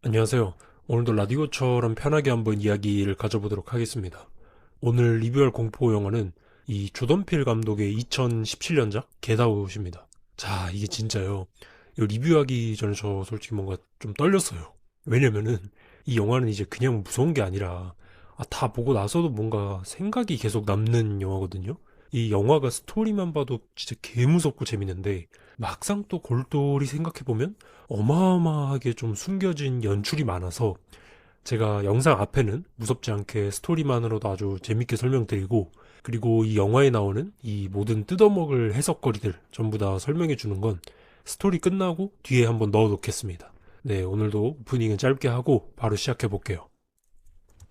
안녕하세요. 오늘도 라디오처럼 편하게 한번 이야기를 가져보도록 하겠습니다. 오늘 리뷰할 공포 영화는 이 조던필 감독의 2017년작 겟아웃입니다. 자, 이게 진짜요. 이거 리뷰하기 전에 저 솔직히 뭔가 좀 떨렸어요. 왜냐면은 이 영화는 이제 그냥 무서운 게 아니라 다 보고 나서도 뭔가 생각이 계속 남는 영화거든요. 이 영화가 스토리만 봐도 진짜 개무섭고 재밌는데 막상 또 골똘히 생각해보면 어마어마하게 좀 숨겨진 연출이 많아서 제가 영상 앞에는 무섭지 않게 스토리만으로도 아주 재밌게 설명드리고, 그리고 이 영화에 나오는 이 모든 뜯어먹을 해석거리들 전부 다 설명해 주는 건 스토리 끝나고 뒤에 한번 넣어 놓겠습니다. 네, 오늘도 오프닝은 짧게 하고 바로 시작해 볼게요.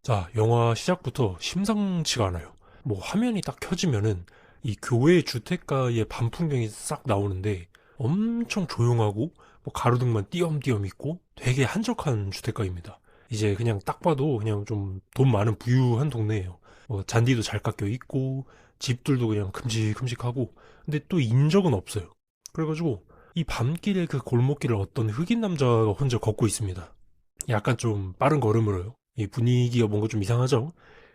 자, 영화 시작부터 심상치가 않아요. 뭐 화면이 딱 켜지면은 이 교외 주택가의 밤 풍경이 싹 나오는데 엄청 조용하고 뭐 가로등만 띄엄띄엄 있고 되게 한적한 주택가입니다. 이제 그냥 딱 봐도 그냥 좀 돈 많은 부유한 동네예요. 뭐 잔디도 잘 깎여 있고 집들도 그냥 큼직큼직하고, 근데 또 인적은 없어요. 그래가지고 이 밤길의 그 골목길을 어떤 흑인 남자가 혼자 걷고 있습니다. 약간 좀 빠른 걸음으로요. 이 분위기가 뭔가 좀 이상하죠?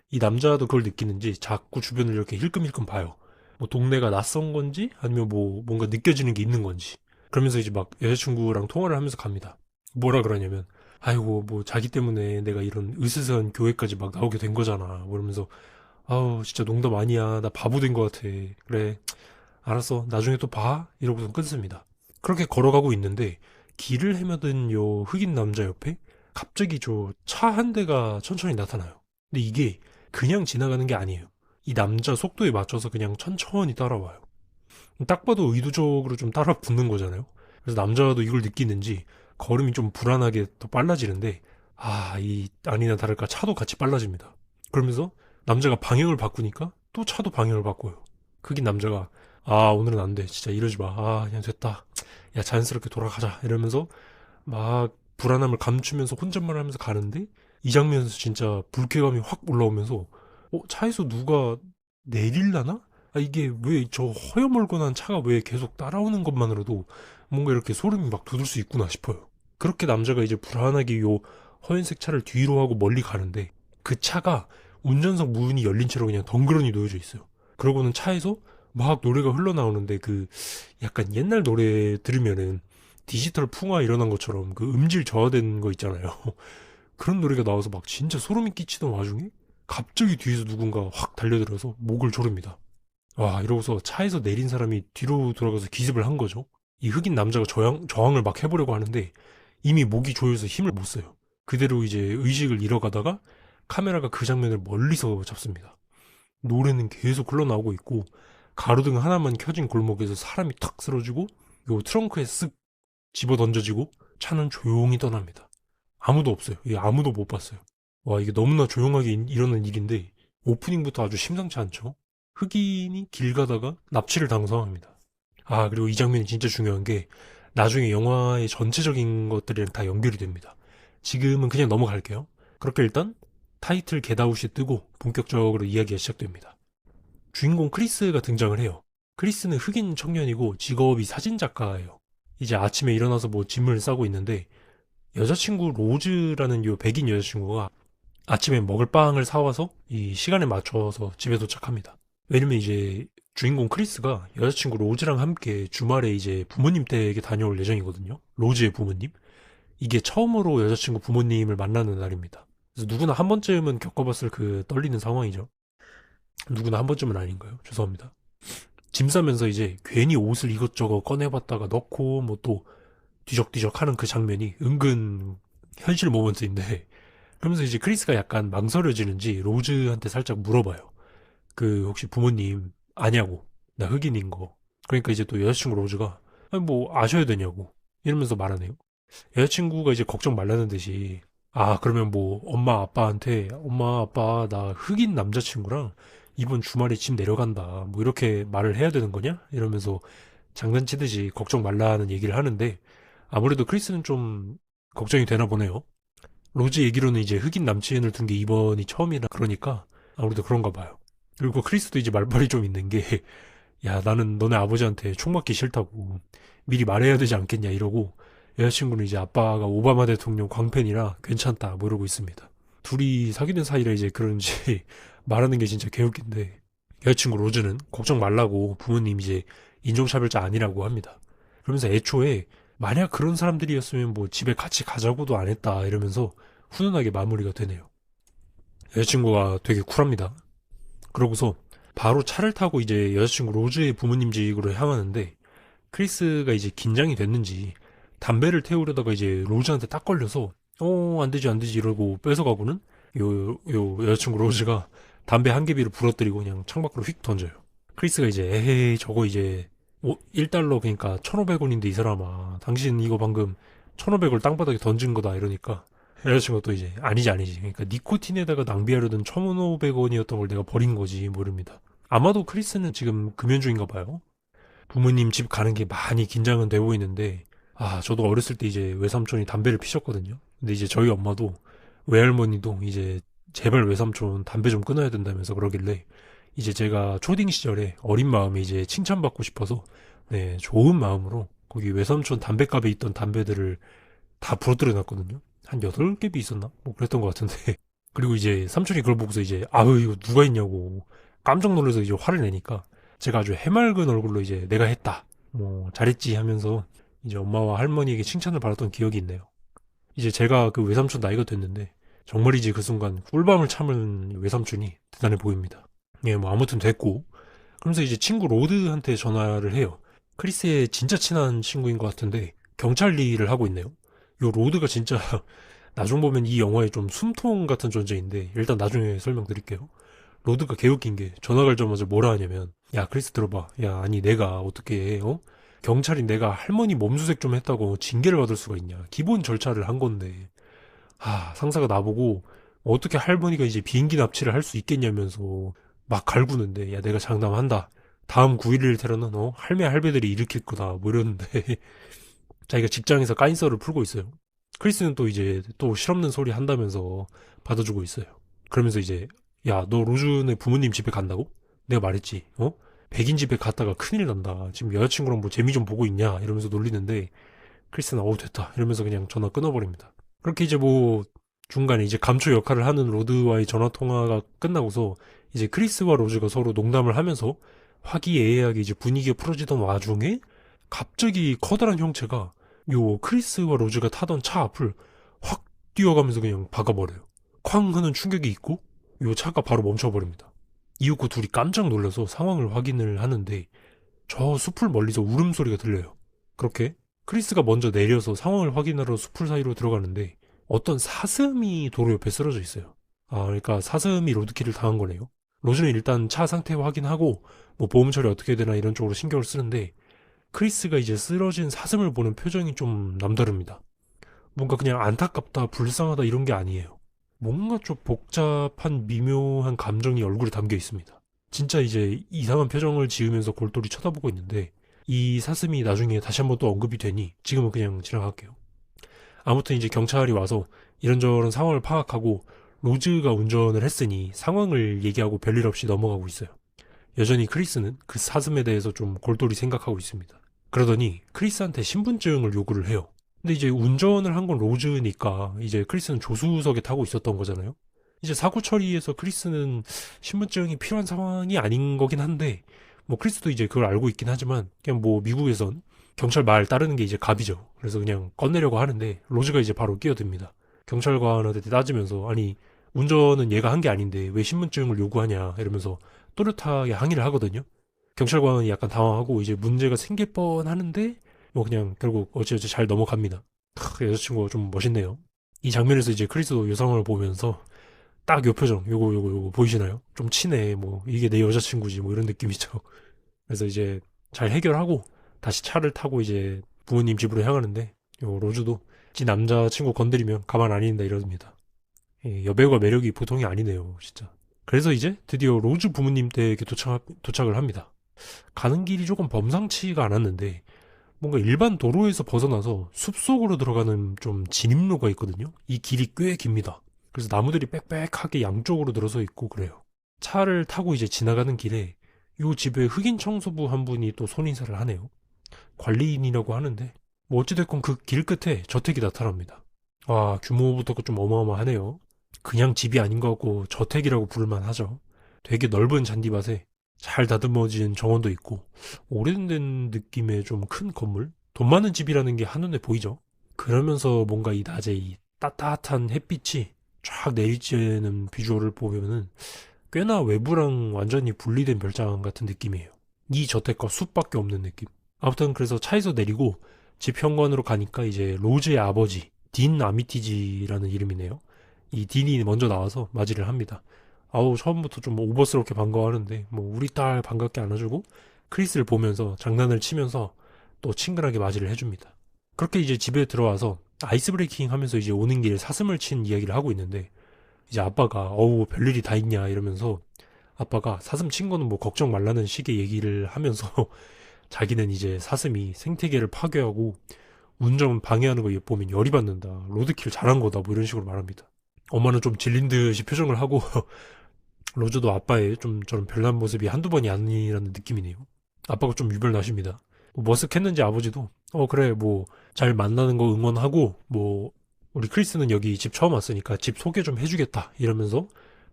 이 남자도 그걸 느끼는지 자꾸 주변을 이렇게 힐끔힐끔 봐요. 뭐 동네가 낯선 건지 아니면 뭐 뭔가 느껴지는 게 있는 건지. 그러면서 이제 막 여자친구랑 통화를 하면서 갑니다. 뭐라 그러냐면, 아이고 뭐 자기 때문에 내가 이런 으스스한 교회까지 막 나오게 된 거잖아. 뭐 이러면서 아우 진짜 농담 아니야. 나 바보 된 것 같아. 그래 알았어 나중에 또 봐. 이러고선 끊습니다. 그렇게 걸어가고 있는데 길을 헤매던 요 흑인 남자 옆에 갑자기 저 차 한 대가 천천히 나타나요. 근데 이게 그냥 지나가는 게 아니에요. 이 남자 속도에 맞춰서 그냥 천천히 따라와요. 딱 봐도 의도적으로 좀 따라 붙는 거잖아요. 그래서 남자도 이걸 느끼는지 걸음이 좀 불안하게 더 빨라지는데, 이 아니나 다를까 차도 같이 빨라집니다. 그러면서 남자가 방향을 바꾸니까 또 차도 방향을 바꿔요. 그긴 남자가 오늘은 안 돼. 진짜 이러지 마. 그냥 됐다. 야 자연스럽게 돌아가자. 이러면서 막 불안함을 감추면서 혼잣말 하면서 가는데, 이 장면에서 진짜 불쾌감이 확 올라오면서 차에서 누가 내릴라나? 이게 왜 저 허여멀건한 차가 왜 계속 따라오는 것만으로도 뭔가 이렇게 소름이 막 돋을 수 있구나 싶어요. 그렇게 남자가 이제 불안하게 요 허연색 차를 뒤로 하고 멀리 가는데 그 차가 운전석 문이 열린 채로 그냥 덩그러니 놓여져 있어요. 그러고는 차에서 막 노래가 흘러나오는데 그 약간 옛날 노래 들으면은 디지털 풍화 일어난 것처럼 그 음질 저하된 거 있잖아요. 그런 노래가 나와서 막 진짜 소름이 끼치던 와중에 갑자기 뒤에서 누군가 확 달려들어서 목을 조릅니다. 이러고서 차에서 내린 사람이 뒤로 돌아가서 기습을 한 거죠. 이 흑인 남자가 저항을 막 해보려고 하는데 이미 목이 조여서 힘을 못 써요. 그대로 이제 의식을 잃어가다가 카메라가 그 장면을 멀리서 잡습니다. 노래는 계속 흘러나오고 있고 가로등 하나만 켜진 골목에서 사람이 탁 쓰러지고 요 트렁크에 쓱 집어 던져지고 차는 조용히 떠납니다. 아무도 없어요. 이게 아무도 못 봤어요. 이게 너무나 조용하게 일어난 일인데 오프닝부터 아주 심상치 않죠? 흑인이 길 가다가 납치를 당사합니다. 그리고 이 장면이 진짜 중요한 게 나중에 영화의 전체적인 것들이랑 다 연결이 됩니다. 지금은 그냥 넘어갈게요. 그렇게 일단 타이틀 겟아웃이 뜨고 본격적으로 이야기가 시작됩니다. 주인공 크리스가 등장을 해요. 크리스는 흑인 청년이고 직업이 사진작가예요. 이제 아침에 일어나서 뭐 짐을 싸고 있는데 여자친구 로즈라는 요 백인 여자친구가 아침에 먹을 빵을 사와서 이 시간에 맞춰서 집에 도착합니다. 왜냐면 이제 주인공 크리스가 여자친구 로즈랑 함께 주말에 이제 부모님 댁에 다녀올 예정이거든요. 로즈의 부모님. 이게 처음으로 여자친구 부모님을 만나는 날입니다. 그래서 누구나 한 번쯤은 겪어봤을 그 떨리는 상황이죠. 누구나 한 번쯤은 아닌가요? 죄송합니다. 짐 싸면서 이제 괜히 옷을 이것저것 꺼내봤다가 넣고 뭐 또 뒤적뒤적 하는 그 장면이 은근 현실 모먼트인데, 그러면서 이제 크리스가 약간 망설여지는지 로즈한테 살짝 물어봐요. 그 혹시 부모님 아냐고. 나 흑인인 거. 그러니까 이제 또 여자친구 로즈가 아니 뭐 아셔야 되냐고 이러면서 말하네요. 여자친구가 이제 걱정 말라는 듯이 그러면 뭐 엄마 아빠한테 엄마 아빠 나 흑인 남자친구랑 이번 주말에 집 내려간다 뭐 이렇게 말을 해야 되는 거냐 이러면서 장난치듯이 걱정 말라는 얘기를 하는데, 아무래도 크리스는 좀 걱정이 되나 보네요. 로즈 얘기로는 이제 흑인 남친을 둔 게 이번이 처음이라 그러니까 아무래도 그런가 봐요. 그리고 크리스도 이제 말발이 좀 있는 게, 야, 나는 너네 아버지한테 총 맞기 싫다고 미리 말해야 되지 않겠냐 이러고 여자친구는 이제 아빠가 오바마 대통령 광팬이라 괜찮다 뭐 이러고 있습니다. 둘이 사귀는 사이라 이제 그런지 말하는 게 진짜 개웃긴데, 여자친구 로즈는 걱정 말라고 부모님 이제 인종차별자 아니라고 합니다. 그러면서 애초에 만약 그런 사람들이었으면 뭐 집에 같이 가자고도 안 했다 이러면서 훈훈하게 마무리가 되네요. 여자친구가 되게 쿨합니다. 그러고서 바로 차를 타고 이제 여자친구 로즈의 부모님 집으로 향하는데, 크리스가 이제 긴장이 됐는지 담배를 태우려다가 이제 로즈한테 딱 걸려서 안 되지 안 되지 이러고 뺏어가고는 요 여자친구 로즈가 담배 한 개비를 부러뜨리고 그냥 창밖으로 휙 던져요. 크리스가 이제 에헤이 저거 이제 1달러 그러니까 1,500원인데 이 사람아 당신 이거 방금 1,500을 땅바닥에 던진 거다 이러니까, 여자친구가 또 이제 아니지 그러니까 니코틴에다가 낭비하려던 1,500원이었던 걸 내가 버린 거지 뭐 이럽니다. 아마도 크리스는 지금 금연 중인가 봐요. 부모님 집 가는 게 많이 긴장은 돼 보이는데, 저도 어렸을 때 이제 외삼촌이 담배를 피셨거든요. 근데 이제 저희 엄마도 외할머니도 이제 제발 외삼촌 담배 좀 끊어야 된다면서 그러길래, 이제 제가 초딩 시절에 어린 마음에 이제 칭찬받고 싶어서 네, 좋은 마음으로 거기 외삼촌 담배갑에 있던 담배들을 다 부러뜨려 놨거든요. 한 8개비 있었나? 뭐 그랬던 것 같은데. 그리고 이제 삼촌이 그걸 보고서 이제 아유 이거 누가 했냐고 깜짝 놀라서 이제 화를 내니까, 제가 아주 해맑은 얼굴로 이제 내가 했다, 뭐 잘했지 하면서 이제 엄마와 할머니에게 칭찬을 받았던 기억이 있네요. 이제 제가 그 외삼촌 나이가 됐는데 정말이지 그 순간 꿀밤을 참은 외삼촌이 대단해 보입니다. 예, 뭐 아무튼 됐고, 그러면서 이제 친구 로드한테 전화를 해요. 크리스의 진짜 친한 친구인 것 같은데 경찰 일을 하고 있네요. 요 로드가 진짜 나중 보면 이 영화의 좀 숨통 같은 존재인데, 일단 나중에 설명드릴게요. 로드가 개웃긴 게 전화 걸자마자 뭐라 하냐면, 야 크리스 들어봐, 야 아니 내가 어떻게 경찰인 내가 할머니 몸수색 좀 했다고 징계를 받을 수가 있냐, 기본 절차를 한 건데. 상사가 나보고 어떻게 할머니가 이제 비행기 납치를 할 수 있겠냐면서 막 갈구는데, 야 내가 장담한다, 다음 9.11 테러는 할매 할배들이 일으킬 거다 뭐 이러는데 자기가 직장에서 까인썰을 풀고 있어요. 크리스는 또 이제 또 실없는 소리 한다면서 받아주고 있어요. 그러면서 이제, 야 너 로즈네 부모님 집에 간다고? 내가 말했지, 백인 집에 갔다가 큰일 난다, 지금 여자친구랑 뭐 재미 좀 보고 있냐 이러면서 놀리는데, 크리스는 어우 됐다 이러면서 그냥 전화 끊어버립니다. 그렇게 이제 뭐 중간에 이제 감초 역할을 하는 로드와의 전화 통화가 끝나고서 이제 크리스와 로즈가 서로 농담을 하면서 화기애애하게 이제 분위기가 풀어지던 와중에 갑자기 커다란 형체가 요 크리스와 로즈가 타던 차 앞을 확 뛰어가면서 그냥 박아버려요. 쾅 하는 충격이 있고 요 차가 바로 멈춰버립니다. 이윽고 둘이 깜짝 놀라서 상황을 확인을 하는데, 저 숲을 멀리서 울음소리가 들려요. 그렇게 크리스가 먼저 내려서 상황을 확인하러 숲을 사이로 들어가는데 어떤 사슴이 도로 옆에 쓰러져 있어요. 그러니까 사슴이 로드킬을 당한 거네요. 로즈는 일단 차 상태 확인하고 뭐 보험 처리 어떻게 해야 되나 이런 쪽으로 신경을 쓰는데, 크리스가 이제 쓰러진 사슴을 보는 표정이 좀 남다릅니다. 뭔가 그냥 안타깝다, 불쌍하다 이런 게 아니에요. 뭔가 좀 복잡한 미묘한 감정이 얼굴에 담겨 있습니다. 진짜 이제 이상한 표정을 지으면서 골똘히 쳐다보고 있는데, 이 사슴이 나중에 다시 한번 또 언급이 되니 지금은 그냥 지나갈게요. 아무튼 이제 경찰이 와서 이런저런 상황을 파악하고 로즈가 운전을 했으니 상황을 얘기하고 별일 없이 넘어가고 있어요. 여전히 크리스는 그 사슴에 대해서 좀 골똘히 생각하고 있습니다. 그러더니 크리스한테 신분증을 요구를 해요. 근데 이제 운전을 한 건 로즈니까 이제 크리스는 조수석에 타고 있었던 거잖아요. 이제 사고 처리에서 크리스는 신분증이 필요한 상황이 아닌 거긴 한데, 뭐 크리스도 이제 그걸 알고 있긴 하지만 그냥 뭐 미국에선 경찰 말 따르는 게 이제 갑이죠. 그래서 그냥 꺼내려고 하는데 로즈가 이제 바로 끼어듭니다. 경찰관한테 따지면서 아니 운전은 얘가 한 게 아닌데 왜 신분증을 요구하냐 이러면서 또렷하게 항의를 하거든요. 경찰관이 약간 당황하고 이제 문제가 생길 뻔하는데 뭐 그냥 결국 어찌어찌 잘 넘어갑니다. 여자친구가 좀 멋있네요. 이 장면에서 이제 크리스도 요 상황을 보면서 딱 요 표정, 요거 보이시나요? 좀 친해, 뭐 이게 내 여자친구지 뭐 이런 느낌이죠. 그래서 이제 잘 해결하고 다시 차를 타고 이제 부모님 집으로 향하는데, 요 로즈도 지 남자친구 건드리면 가만 안 있는다 이럽니다. 여배우가 매력이 보통이 아니네요 진짜. 그래서 이제 드디어 로즈 부모님 댁에 도착을 합니다. 가는 길이 조금 범상치가 않았는데 뭔가 일반 도로에서 벗어나서 숲속으로 들어가는 좀 진입로가 있거든요. 이 길이 꽤 깁니다. 그래서 나무들이 빽빽하게 양쪽으로 들어서 있고 그래요. 차를 타고 이제 지나가는 길에 요 집에 흑인 청소부 한 분이 또 손인사를 하네요. 관리인이라고 하는데 뭐 어찌됐건 그 길 끝에 저택이 나타납니다. 와, 규모부터가 좀 어마어마하네요. 그냥 집이 아닌 것 같고 저택이라고 부를만 하죠. 되게 넓은 잔디밭에 잘 다듬어진 정원도 있고 오래된 느낌의 좀 큰 건물? 돈 많은 집이라는 게 한눈에 보이죠. 그러면서 뭔가 이 낮에 이 따뜻한 햇빛이 쫙 내리쬐는 비주얼을 보면은 꽤나 외부랑 완전히 분리된 별장 같은 느낌이에요. 이 저택과 숲밖에 없는 느낌. 아무튼 그래서 차에서 내리고 집 현관으로 가니까 이제 로즈의 아버지 딘 아미티지라는 이름이네요. 이 딘이 먼저 나와서 맞이를 합니다. 아우 처음부터 좀 오버스럽게 반가워하는데 뭐 우리 딸 반갑게 안아주고 크리스를 보면서 장난을 치면서 또 친근하게 맞이를 해줍니다. 그렇게 이제 집에 들어와서 아이스 브레이킹 하면서 이제 오는 길에 사슴을 친 이야기를 하고 있는데 이제 아빠가 어우 별일이 다 있냐 이러면서 아빠가 사슴 친 거는 뭐 걱정 말라는 식의 얘기를 하면서 자기는 이제 사슴이 생태계를 파괴하고 운전 방해하는 거 보면 열이 받는다. 로드킬 잘한 거다. 뭐 이런 식으로 말합니다. 엄마는 좀 질린 듯이 표정을 하고 로즈도 아빠의 좀 저런 별난 모습이 한두 번이 아니라는 느낌이네요. 아빠가 좀 유별나십니다. 뭐 머쓱했는지 아버지도 그래 뭐 잘 만나는 거 응원하고 뭐 우리 크리스는 여기 집 처음 왔으니까 집 소개 좀 해주겠다 이러면서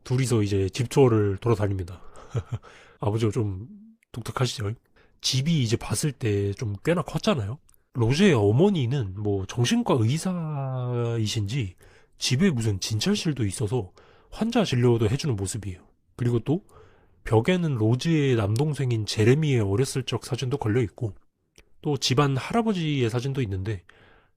둘이서 이제 집 투어를 돌아다닙니다. 아버지가 좀 독특하시죠? 집이 이제 봤을 때 좀 꽤나 컸잖아요. 로즈의 어머니는 뭐 정신과 의사이신지 집에 무슨 진찰실도 있어서 환자 진료도 해주는 모습이에요. 그리고 또 벽에는 로즈의 남동생인 제레미의 어렸을 적 사진도 걸려 있고 또 집안 할아버지의 사진도 있는데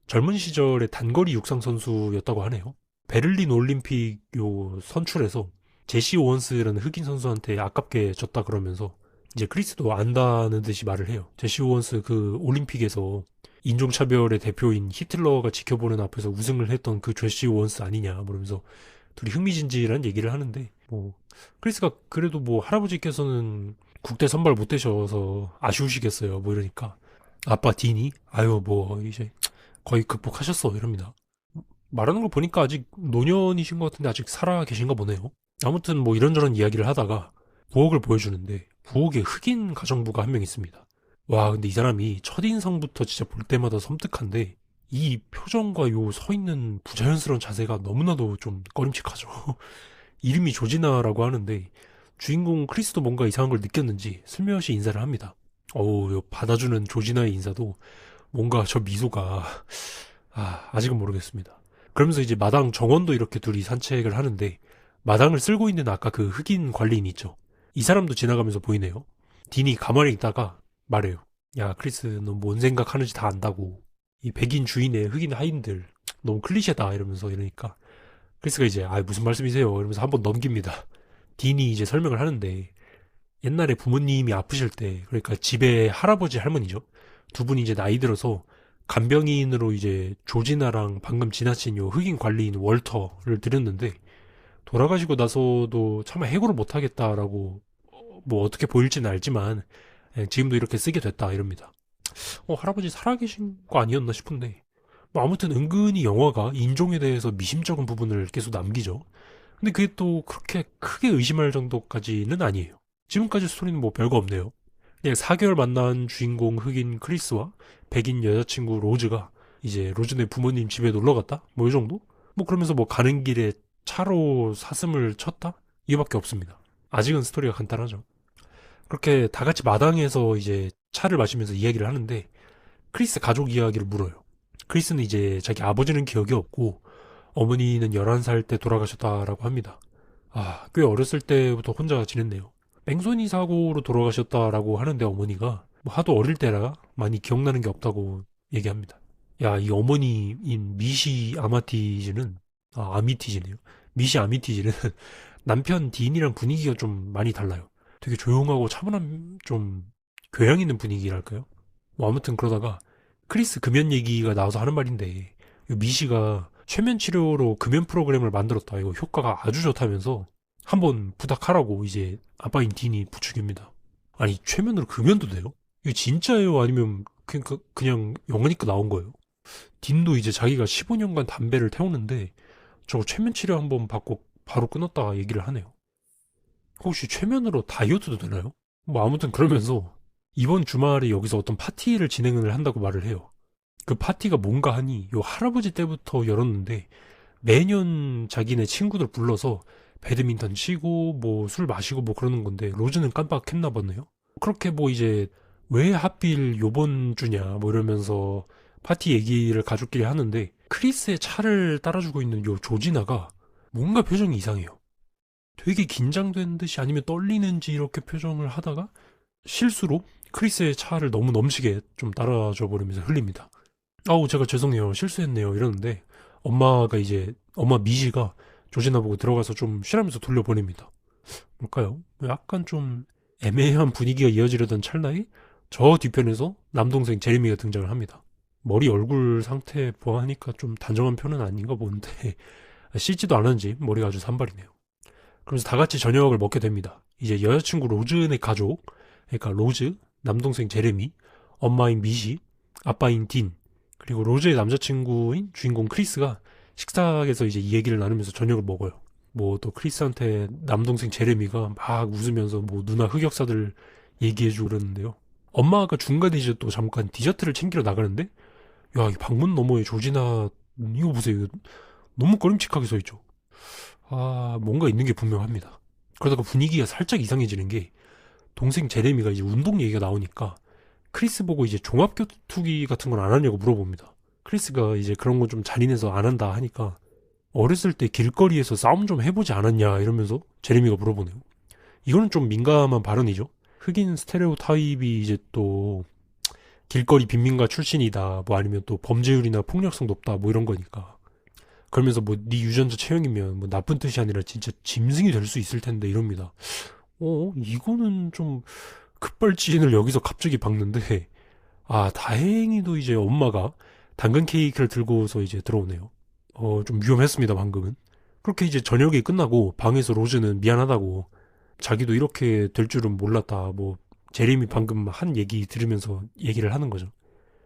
젊은 시절에 단거리 육상 선수였다고 하네요. 베를린 올림픽 요 선출에서 제시 오원스라는 흑인 선수한테 아깝게 졌다 그러면서 이제 크리스도 안다는 듯이 말을 해요. 제시 오원스 그 올림픽에서 인종차별의 대표인 히틀러가 지켜보는 앞에서 우승을 했던 그 제시 오원스 아니냐 그러면서 둘이 흥미진진한 얘기를 하는데 뭐 크리스가 그래도 뭐 할아버지께서는 국대 선발 못 되셔서 아쉬우시겠어요 뭐 이러니까 아빠 딘이 아유 뭐 이제 거의 극복하셨어 이럽니다. 말하는 걸 보니까 아직 노년이신 것 같은데 아직 살아 계신가 보네요. 아무튼 뭐 이런저런 이야기를 하다가 부엌을 보여주는데 부엌에 흑인 가정부가 한 명 있습니다. 와 근데 이 사람이 첫인상부터 진짜 볼 때마다 섬뜩한데 이 표정과 요 서 있는 부자연스러운 자세가 너무나도 좀 꺼림칙하죠. 이름이 조지나라고 하는데 주인공 크리스도 뭔가 이상한 걸 느꼈는지 슬며시 인사를 합니다. 어우 요 받아주는 조지나의 인사도 뭔가 저 미소가 아직은 모르겠습니다. 그러면서 이제 마당 정원도 이렇게 둘이 산책을 하는데 마당을 쓸고 있는 아까 그 흑인 관리인 있죠. 이 사람도 지나가면서 보이네요. 딘이 가만히 있다가 말해요. 야 크리스 너 뭔 생각하는지 다 안다고. 이 백인 주인의 흑인 하인들 너무 클리셰다 이러면서 이러니까 크리스가 이제 무슨 말씀이세요 이러면서 한번 넘깁니다. 딘이 이제 설명을 하는데 옛날에 부모님이 아프실 때 그러니까 집에 할아버지 할머니죠. 두 분이 이제 나이 들어서 간병인으로 이제 조지나랑 방금 지나친 요 흑인 관리인 월터를 들였는데 돌아가시고 나서도 차마 해고를 못하겠다라고 뭐 어떻게 보일지는 알지만 지금도 이렇게 쓰게 됐다 이럽니다. 할아버지 살아계신 거 아니었나 싶은데 뭐 아무튼 은근히 영화가 인종에 대해서 미심쩍은 부분을 계속 남기죠. 근데 그게 또 그렇게 크게 의심할 정도까지는 아니에요. 지금까지 스토리는 뭐 별거 없네요. 그냥 4개월 만난 주인공 흑인 크리스와 백인 여자친구 로즈가 이제 로즈네 부모님 집에 놀러 갔다? 뭐 이 정도? 뭐 그러면서 뭐 가는 길에 차로 사슴을 쳤다? 이거밖에 없습니다. 아직은 스토리가 간단하죠. 그렇게 다 같이 마당에서 이제 차를 마시면서 이야기를 하는데 크리스 가족 이야기를 물어요. 크리스는 이제 자기 아버지는 기억이 없고 어머니는 11살 때 돌아가셨다라고 합니다. 꽤 어렸을 때부터 혼자 지냈네요. 뺑소니 사고로 돌아가셨다라고 하는데 어머니가 뭐 하도 어릴 때라 많이 기억나는 게 없다고 얘기합니다. 야, 이 어머니인 미시 아마티즈는 아미티즈네요. 미시 아미티즈는 남편 딘이랑 분위기가 좀 많이 달라요. 되게 조용하고 차분한 좀 교양 있는 분위기랄까요? 뭐 아무튼 그러다가 크리스 금연 얘기가 나와서 하는 말인데 이 미시가 최면 치료로 금연 프로그램을 만들었다. 이거 효과가 아주 좋다면서 한번 부탁하라고 이제 아빠인 딘이 부추깁니다. 아니 최면으로 금연도 돼요? 이거 진짜예요? 아니면 그냥 영화니까 나온 거예요? 딘도 이제 자기가 15년간 담배를 태우는데 저거 최면 치료 한번 받고 바로 끊었다가 얘기를 하네요. 혹시 최면으로 다이어트도 되나요? 뭐 아무튼 그러면서 이번 주말에 여기서 어떤 파티를 진행을 한다고 말을 해요. 그 파티가 뭔가 하니 요 할아버지 때부터 열었는데 매년 자기네 친구들 불러서 배드민턴 치고 뭐 술 마시고 뭐 그러는 건데 로즈는 깜빡했나 보네요. 그렇게 뭐 이제 왜 하필 요번 주냐 뭐 이러면서 파티 얘기를 가족끼리 하는데 크리스의 차를 따라주고 있는 요 조지나가 뭔가 표정이 이상해요. 되게 긴장된 듯이 아니면 떨리는지 이렇게 표정을 하다가 실수로 크리스의 차를 너무 넘치게 좀 따라줘 버리면서 흘립니다. 아우 제가 죄송해요 실수했네요 이러는데 엄마 미시가 조지나 보고 들어가서 좀 쉬라면서 돌려보냅니다. 뭘까요? 약간 좀 애매한 분위기가 이어지려던 찰나에 저 뒤편에서 남동생 제레미가 등장을 합니다. 머리 얼굴 상태 보아하니까 좀 단정한 편은 아닌가 본데 씻지도 않았는지 머리가 아주 산발이네요. 그래서 다 같이 저녁을 먹게 됩니다. 이제 여자친구 로즈네 가족, 그러니까 로즈, 남동생 제레미, 엄마인 미시, 아빠인 딘, 그리고 로즈의 남자친구인 주인공 크리스가 식탁에서 이제 이 얘기를 나누면서 저녁을 먹어요. 뭐 또 크리스한테 남동생 제레미가 막 웃으면서 뭐 누나 흑역사들 얘기해주고 그러는데요. 엄마가 중간에 이제 또 잠깐 디저트를 챙기러 나가는데 야, 이 방문 너머에 조지나 이거 보세요. 이거 너무 꺼림칙하게 서 있죠. 아, 뭔가 있는 게 분명합니다. 그러다가 분위기가 살짝 이상해지는 게 동생 제레미가 이제 운동 얘기가 나오니까 크리스 보고 이제 종합격투기 같은 건 안 하냐고 물어봅니다. 크리스가 이제 그런 거 좀 잔인해서 안 한다 하니까 어렸을 때 길거리에서 싸움 좀 해보지 않았냐 이러면서 제레미가 물어보네요. 이거는 좀 민감한 발언이죠. 흑인 스테레오 타입이 이제 또 길거리 빈민가 출신이다 뭐 아니면 또 범죄율이나 폭력성 높다 뭐 이런 거니까 그러면서 뭐 네 유전자 체형이면 뭐 나쁜 뜻이 아니라 진짜 짐승이 될 수 있을 텐데 이럽니다. 이거는 좀 급발진을 여기서 갑자기 박는데 아 다행히도 이제 엄마가 당근 케이크를 들고서 이제 들어오네요. 좀 위험했습니다 방금은. 그렇게 이제 저녁이 끝나고 방에서 로즈는 미안하다고 자기도 이렇게 될 줄은 몰랐다 뭐 제레미 방금 한 얘기 들으면서 얘기를 하는 거죠.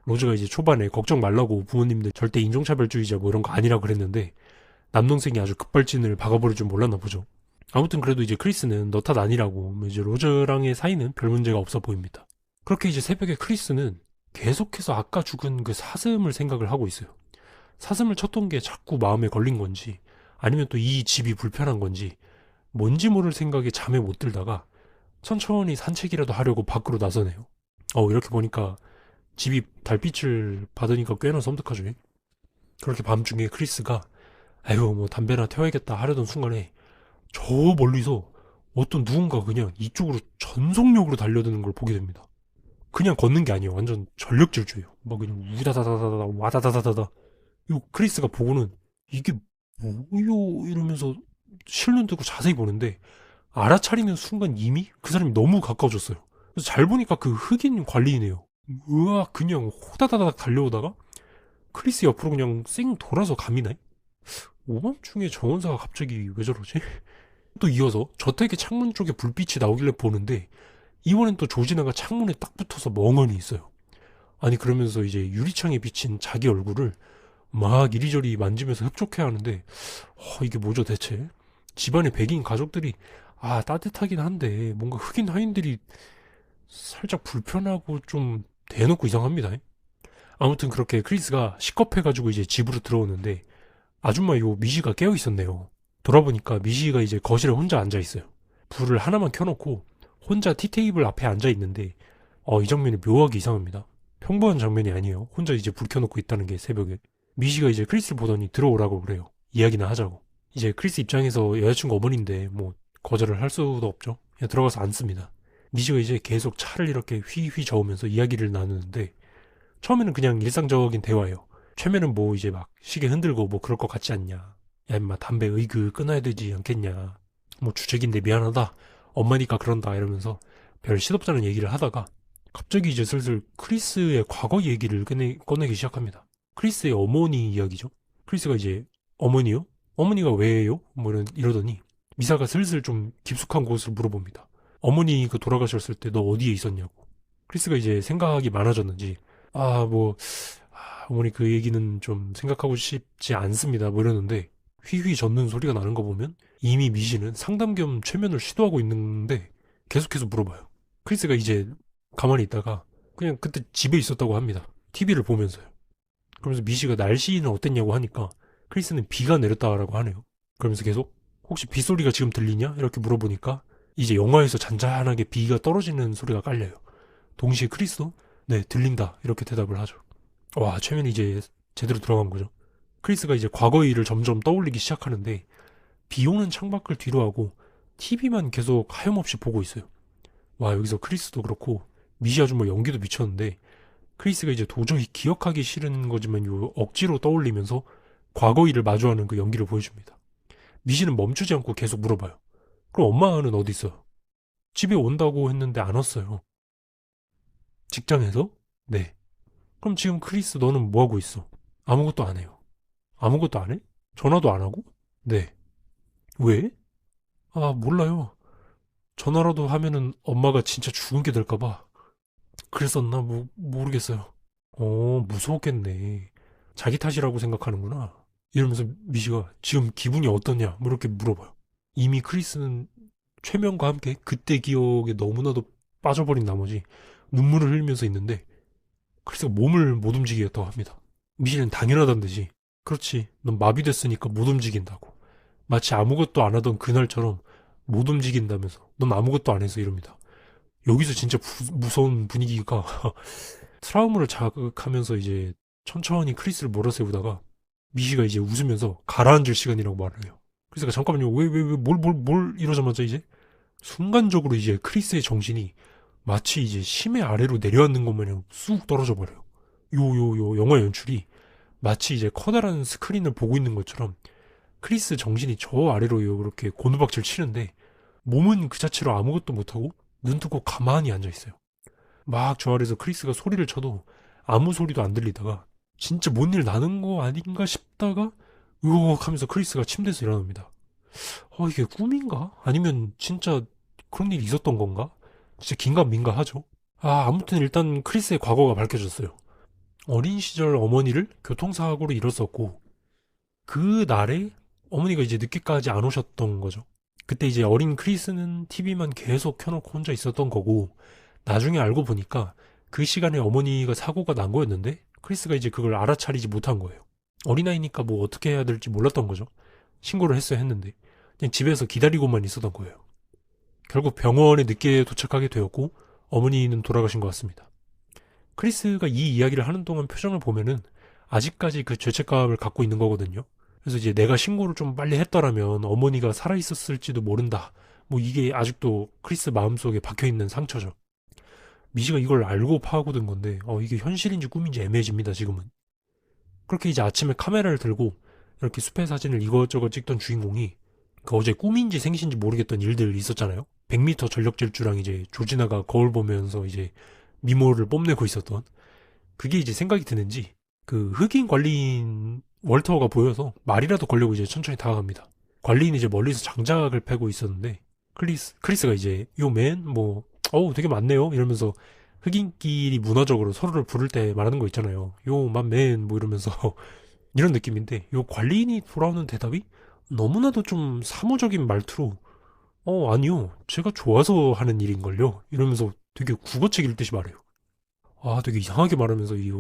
로즈가 이제 초반에 걱정 말라고 부모님들 절대 인종차별주의자 뭐 이런 거 아니라 그랬는데 남동생이 아주 급발진을 박아버릴 줄 몰랐나 보죠. 아무튼 그래도 이제 크리스는 너 탓 아니라고 뭐 이제 로즈랑의 사이는 별 문제가 없어 보입니다. 그렇게 이제 새벽에 크리스는 계속해서 아까 죽은 그 사슴을 생각을 하고 있어요. 사슴을 쳤던 게 자꾸 마음에 걸린 건지 아니면 또 이 집이 불편한 건지 뭔지 모를 생각에 잠에 못 들다가 천천히 산책이라도 하려고 밖으로 나서네요. 이렇게 보니까 집이 달빛을 받으니까 꽤나 섬뜩하죠. 그렇게 밤중에 크리스가 아유 뭐 담배나 태워야겠다 하려던 순간에 저 멀리서 어떤 누군가 그냥 이쪽으로 전속력으로 달려드는 걸 보게 됩니다. 그냥 걷는 게 아니에요. 완전 전력 질주예요. 막 그냥 우다다다다다 와다다다다다. 이 크리스가 보고는 이게 뭐요 이러면서 실눈 뜨고 자세히 보는데 알아차리는 순간 이미 그 사람이 너무 가까워졌어요. 그래서 잘 보니까 그 흑인 관리인이에요. 으악 그냥 호다다닥 달려오다가 크리스 옆으로 그냥 쌩 돌아서 가미네. 오밤중에 정원사가 갑자기 왜 저러지? 또 이어서 저택의 창문 쪽에 불빛이 나오길래 보는데 이번엔 또 조지나가 창문에 딱 붙어서 멍하니 있어요. 아니 그러면서 이제 유리창에 비친 자기 얼굴을 막 이리저리 만지면서 흡족해 하는데 이게 뭐죠 대체? 집안의 백인 가족들이 따뜻하긴 한데 뭔가 흑인 하인들이 살짝 불편하고 좀 대놓고 이상합니다. 아무튼 그렇게 크리스가 시겁해가지고 이제 집으로 들어오는데 아줌마 요 미시가 깨어 있었네요. 돌아보니까 미시가 이제 거실에 혼자 앉아 있어요. 불을 하나만 켜놓고 혼자 티테이블 앞에 앉아 있는데 이 장면이 묘하게 이상합니다. 평범한 장면이 아니에요. 혼자 이제 불 켜놓고 있다는 게 새벽에. 미시가 이제 크리스를 보더니 들어오라고 그래요. 이야기나 하자고. 이제 크리스 입장에서 여자친구 어머니인데 뭐 거절을 할 수도 없죠. 그냥 들어가서 앉습니다. 미시가 이제 계속 차를 이렇게 휘휘 저으면서 이야기를 나누는데 처음에는 그냥 일상적인 대화예요. 최면은 뭐 이제 막 시계 흔들고 뭐 그럴 것 같지 않냐. 야 임마 담배 으이그 끊어야 되지 않겠냐. 뭐 주책인데 미안하다. 엄마니까 그런다 이러면서 별 시덥잖은 얘기를 하다가 갑자기 이제 슬슬 크리스의 과거 얘기를 꺼내기 시작합니다. 크리스의 어머니 이야기죠. 크리스가 이제 어머니요? 어머니가 왜요? 뭐 이러더니 미사가 슬슬 좀 깊숙한 곳을 물어봅니다. 어머니 그 돌아가셨을 때 너 어디에 있었냐고. 크리스가 이제 생각이 많아졌는지 어머니 그 얘기는 좀 생각하고 싶지 않습니다. 뭐 이러는데 휘휘 젓는 소리가 나는 거 보면 이미 미시는 상담 겸 최면을 시도하고 있는데 계속해서 물어봐요. 크리스가 이제 가만히 있다가 그냥 그때 집에 있었다고 합니다. TV를 보면서요. 그러면서 미시가 날씨는 어땠냐고 하니까 크리스는 비가 내렸다라고 하네요. 그러면서 계속 혹시 빗소리가 지금 들리냐? 이렇게 물어보니까 이제 영화에서 잔잔하게 비가 떨어지는 소리가 깔려요. 동시에 크리스도 네, 들린다. 이렇게 대답을 하죠. 와, 최면이 이제 제대로 들어간 거죠. 크리스가 이제 과거의 일을 점점 떠올리기 시작하는데 비 오는 창밖을 뒤로 하고 TV만 계속 하염없이 보고 있어요. 와, 여기서 크리스도 그렇고 미시 아줌마 연기도 미쳤는데 크리스가 이제 도저히 기억하기 싫은 거지만 요 억지로 떠올리면서 과거 일을 마주하는 그 연기를 보여줍니다. 미시는 멈추지 않고 계속 물어봐요. 그럼 엄마는 어디 있어요? 집에 온다고 했는데 안 왔어요. 직장에서? 네. 그럼 지금 크리스 너는 뭐 하고 있어? 아무것도 안 해요. 아무것도 안 해? 전화도 안 하고? 네. 왜? 아, 몰라요. 전화라도 하면은 엄마가 진짜 죽은 게 될까봐. 그랬었나? 모르겠어요. 무서웠겠네. 자기 탓이라고 생각하는구나. 이러면서 미시가 지금 기분이 어떠냐? 뭐 이렇게 물어봐요. 이미 크리스는 최면과 함께 그때 기억에 너무나도 빠져버린 나머지 눈물을 흘리면서 있는데 크리스가 몸을 못 움직이겠다고 합니다. 미시는 당연하단 듯이 그렇지, 넌 마비됐으니까 못 움직인다고. 마치 아무것도 안 하던 그날처럼 못 움직인다면서 넌 아무것도 안 해서 이럽니다. 여기서 진짜 무서운 분위기가 트라우마를 자극하면서 이제 천천히 크리스를 몰아세우다가 미시가 이제 웃으면서 가라앉을 시간이라고 말을 해요. 크리스가 잠깐만요. 뭘 이러자마자 이제 순간적으로 이제 크리스의 정신이 마치 이제 심해 아래로 내려앉는 것 마냥 쑥 떨어져 버려요. 요 영화 연출이 마치 이제 커다란 스크린을 보고 있는 것처럼 크리스 정신이 저 아래로 이렇게 곤두박질 치는데 몸은 그 자체로 아무것도 못하고 눈 뜨고 가만히 앉아 있어요. 막 저 아래서 크리스가 소리를 쳐도 아무 소리도 안 들리다가 진짜 뭔 일 나는 거 아닌가 싶다가 으악 하면서 크리스가 침대에서 일어납니다. 이게 꿈인가? 아니면 진짜 그런 일이 있었던 건가? 진짜 긴가민가 하죠. 아무튼 일단 크리스의 과거가 밝혀졌어요. 어린 시절 어머니를 교통사고로 잃었었고 그 날에 어머니가 이제 늦게까지 안 오셨던 거죠. 그때 이제 어린 크리스는 TV만 계속 켜놓고 혼자 있었던 거고 나중에 알고 보니까 그 시간에 어머니가 사고가 난 거였는데 크리스가 이제 그걸 알아차리지 못한 거예요. 어린아이니까 뭐 어떻게 해야 될지 몰랐던 거죠. 신고를 했어야 했는데 그냥 집에서 기다리고만 있었던 거예요. 결국 병원에 늦게 도착하게 되었고 어머니는 돌아가신 것 같습니다. 크리스가 이 이야기를 하는 동안 표정을 보면은 아직까지 그 죄책감을 갖고 있는 거거든요. 그래서 이제 내가 신고를 좀 빨리 했더라면 어머니가 살아있었을지도 모른다. 뭐 이게 아직도 크리스 마음속에 박혀있는 상처죠. 미시가 이걸 알고 파고든 건데 이게 현실인지 꿈인지 애매해집니다 지금은. 그렇게 이제 아침에 카메라를 들고 이렇게 숲의 사진을 이것저것 찍던 주인공이 그 어제 꿈인지 생신지 모르겠던 일들 있었잖아요. 100m 전력 질주랑 이제 조지나가 거울 보면서 이제 미모를 뽐내고 있었던 그게 이제 생각이 드는지 그 흑인 관리인 월터가 보여서 말이라도 걸려고 이제 천천히 다가갑니다. 관리인이 이제 멀리서 장작을 패고 있었는데 크리스가 이제 요맨 뭐 되게 많네요 이러면서 흑인끼리 문화적으로 서로를 부를 때 말하는 거 있잖아요. 요 만맨 뭐 이러면서 이런 느낌인데 요 관리인이 돌아오는 대답이 너무나도 좀 사무적인 말투로 아니요 제가 좋아서 하는 일인걸요 이러면서 되게 국어책 읽듯이 말해요. 되게 이상하게 말하면서 이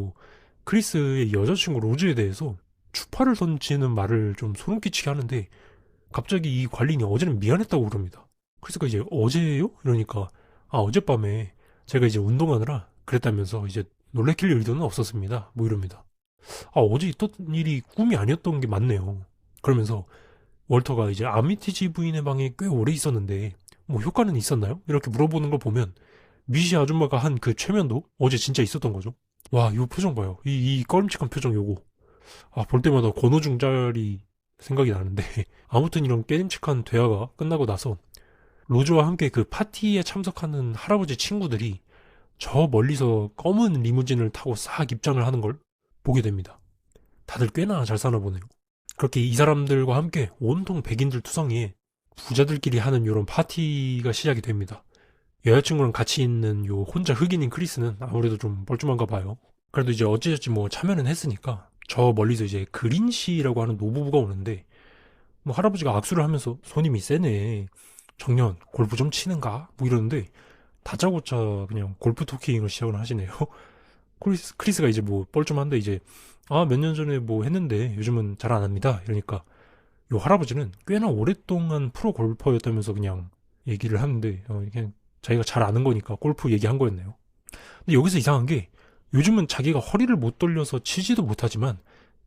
크리스의 여자친구 로즈에 대해서 추파를 던지는 말을 좀 소름 끼치게 하는데 갑자기 이 관리인이 어제는 미안했다고 그럽니다. 크리스가 이제 어제요? 이러니까 어젯밤에 제가 이제 운동하느라 그랬다면서 이제 놀래킬 일도는 없었습니다. 뭐 이럽니다. 어제 있던 일이 꿈이 아니었던 게 맞네요. 그러면서 월터가 이제 아미티지 부인의 방에 꽤 오래 있었는데 뭐 효과는 있었나요? 이렇게 물어보는 걸 보면 미시 아줌마가 한 그 최면도 어제 진짜 있었던 거죠. 와, 이 표정 봐요. 이 꺼림칙한 표정 요거. 볼 때마다 권오중 짤이 생각이 나는데 아무튼 이런 깨림칙한 대화가 끝나고 나서 로즈와 함께 그 파티에 참석하는 할아버지 친구들이 저 멀리서 검은 리무진을 타고 싹 입장을 하는 걸 보게 됩니다. 다들 꽤나 잘 사나 보네요. 그렇게 이 사람들과 함께 온통 백인들 투성이에 부자들끼리 하는 이런 파티가 시작이 됩니다. 여자친구랑 같이 있는 요 혼자 흑인인 크리스는 아무래도 좀 뻘쭘한가 봐요. 그래도 이제 어찌저찌 뭐 참여는 했으니까 저 멀리서 이제 그린 씨라고 하는 노부부가 오는데 뭐 할아버지가 악수를 하면서 손님이 세네. 정년 골프 좀 치는가? 뭐 이러는데 다짜고짜 그냥 골프 토킹을 시작을 하시네요. 크리스가 이제 뭐 뻘쭘한데 이제 아, 몇 년 전에 뭐 했는데 요즘은 잘 안 합니다. 이러니까 요 할아버지는 꽤나 오랫동안 프로 골퍼였다면서 그냥 얘기를 하는데, 이게 자기가 잘 아는 거니까 골프 얘기한 거였네요. 근데 여기서 이상한 게 요즘은 자기가 허리를 못 돌려서 치지도 못하지만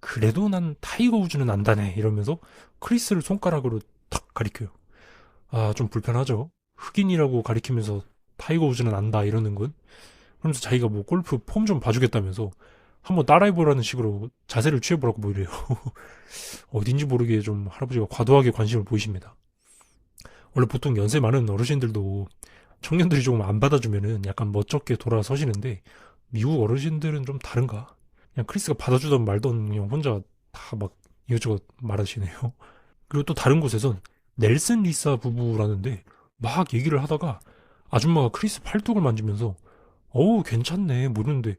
그래도 난 타이거 우즈는 안다네 이러면서 크리스를 손가락으로 탁 가리켜요. 아, 좀 불편하죠. 흑인이라고 가리키면서 타이거 우즈는 안다 이러는 건. 그러면서 자기가 뭐 골프 폼 좀 봐주겠다면서 한번 따라해보라는 식으로 자세를 취해보라고 뭐 이래요. 어딘지 모르게 좀 할아버지가 과도하게 관심을 보이십니다. 원래 보통 연세 많은 어르신들도 청년들이 조금 안 받아주면은 약간 멋쩍게 돌아서시는데 미국 어르신들은 좀 다른가? 그냥 크리스가 받아주던 말던 그냥 혼자 다 막 이것저것 말하시네요. 그리고 또 다른 곳에선 넬슨 리사 부부라는데 막 얘기를 하다가 아줌마가 크리스 팔뚝을 만지면서 어우 괜찮네 모르는데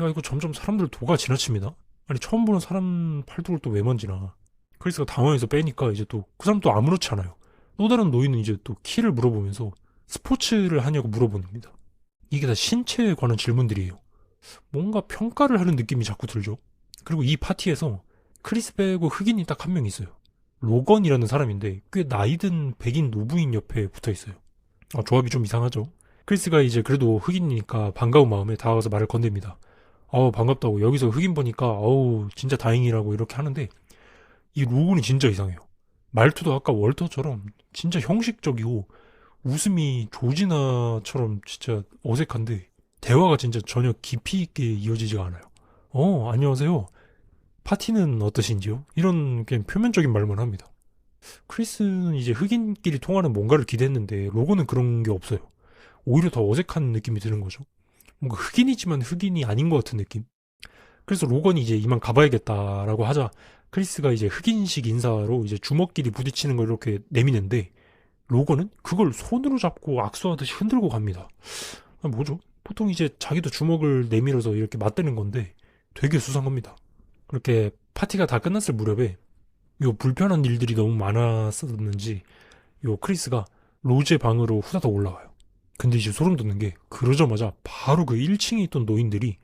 야 이거 점점 사람들 도가 지나칩니다. 아니 처음 보는 사람 팔뚝을 또 왜 만지나. 크리스가 당황해서 빼니까 이제 또 그 사람 또 아무렇지 않아요. 또 다른 노인은 이제 또 키를 물어보면서 스포츠를 하냐고 물어봅니다. 이게 다 신체에 관한 질문들이에요. 뭔가 평가를 하는 느낌이 자꾸 들죠. 그리고 이 파티에서 크리스 빼고 흑인이 딱 한 명 있어요. 로건이라는 사람인데 꽤 나이든 백인 노부인 옆에 붙어 있어요. 조합이 좀 이상하죠. 크리스가 이제 그래도 흑인이니까 반가운 마음에 다가가서 말을 건넵니다. 반갑다고 여기서 흑인 보니까 진짜 다행이라고 이렇게 하는데 이 로건이 진짜 이상해요. 말투도 아까 월터처럼 진짜 형식적이고 웃음이 조지나처럼 진짜 어색한데 대화가 진짜 전혀 깊이 있게 이어지지가 않아요. 안녕하세요. 파티는 어떠신지요? 이런 그냥 표면적인 말만 합니다. 크리스는 이제 흑인끼리 통하는 뭔가를 기대했는데 로고는 그런 게 없어요. 오히려 더 어색한 느낌이 드는 거죠. 뭔가 흑인이지만 흑인이 아닌 것 같은 느낌. 그래서 로건이 이제 이만 가봐야겠다라고 하자 크리스가 이제 흑인식 인사로 이제 주먹끼리 부딪히는 걸 이렇게 내미는데 로건은 그걸 손으로 잡고 악수하듯이 흔들고 갑니다. 뭐죠? 보통 이제 자기도 주먹을 내밀어서 이렇게 맞대는 건데 되게 수상합니다. 그렇게 파티가 다 끝났을 무렵에 요 불편한 일들이 너무 많았었는지 요 크리스가 로즈의 방으로 후다닥 올라와요. 근데 이제 소름 돋는 게 그러자마자 바로 그 1층에 있던 노인들이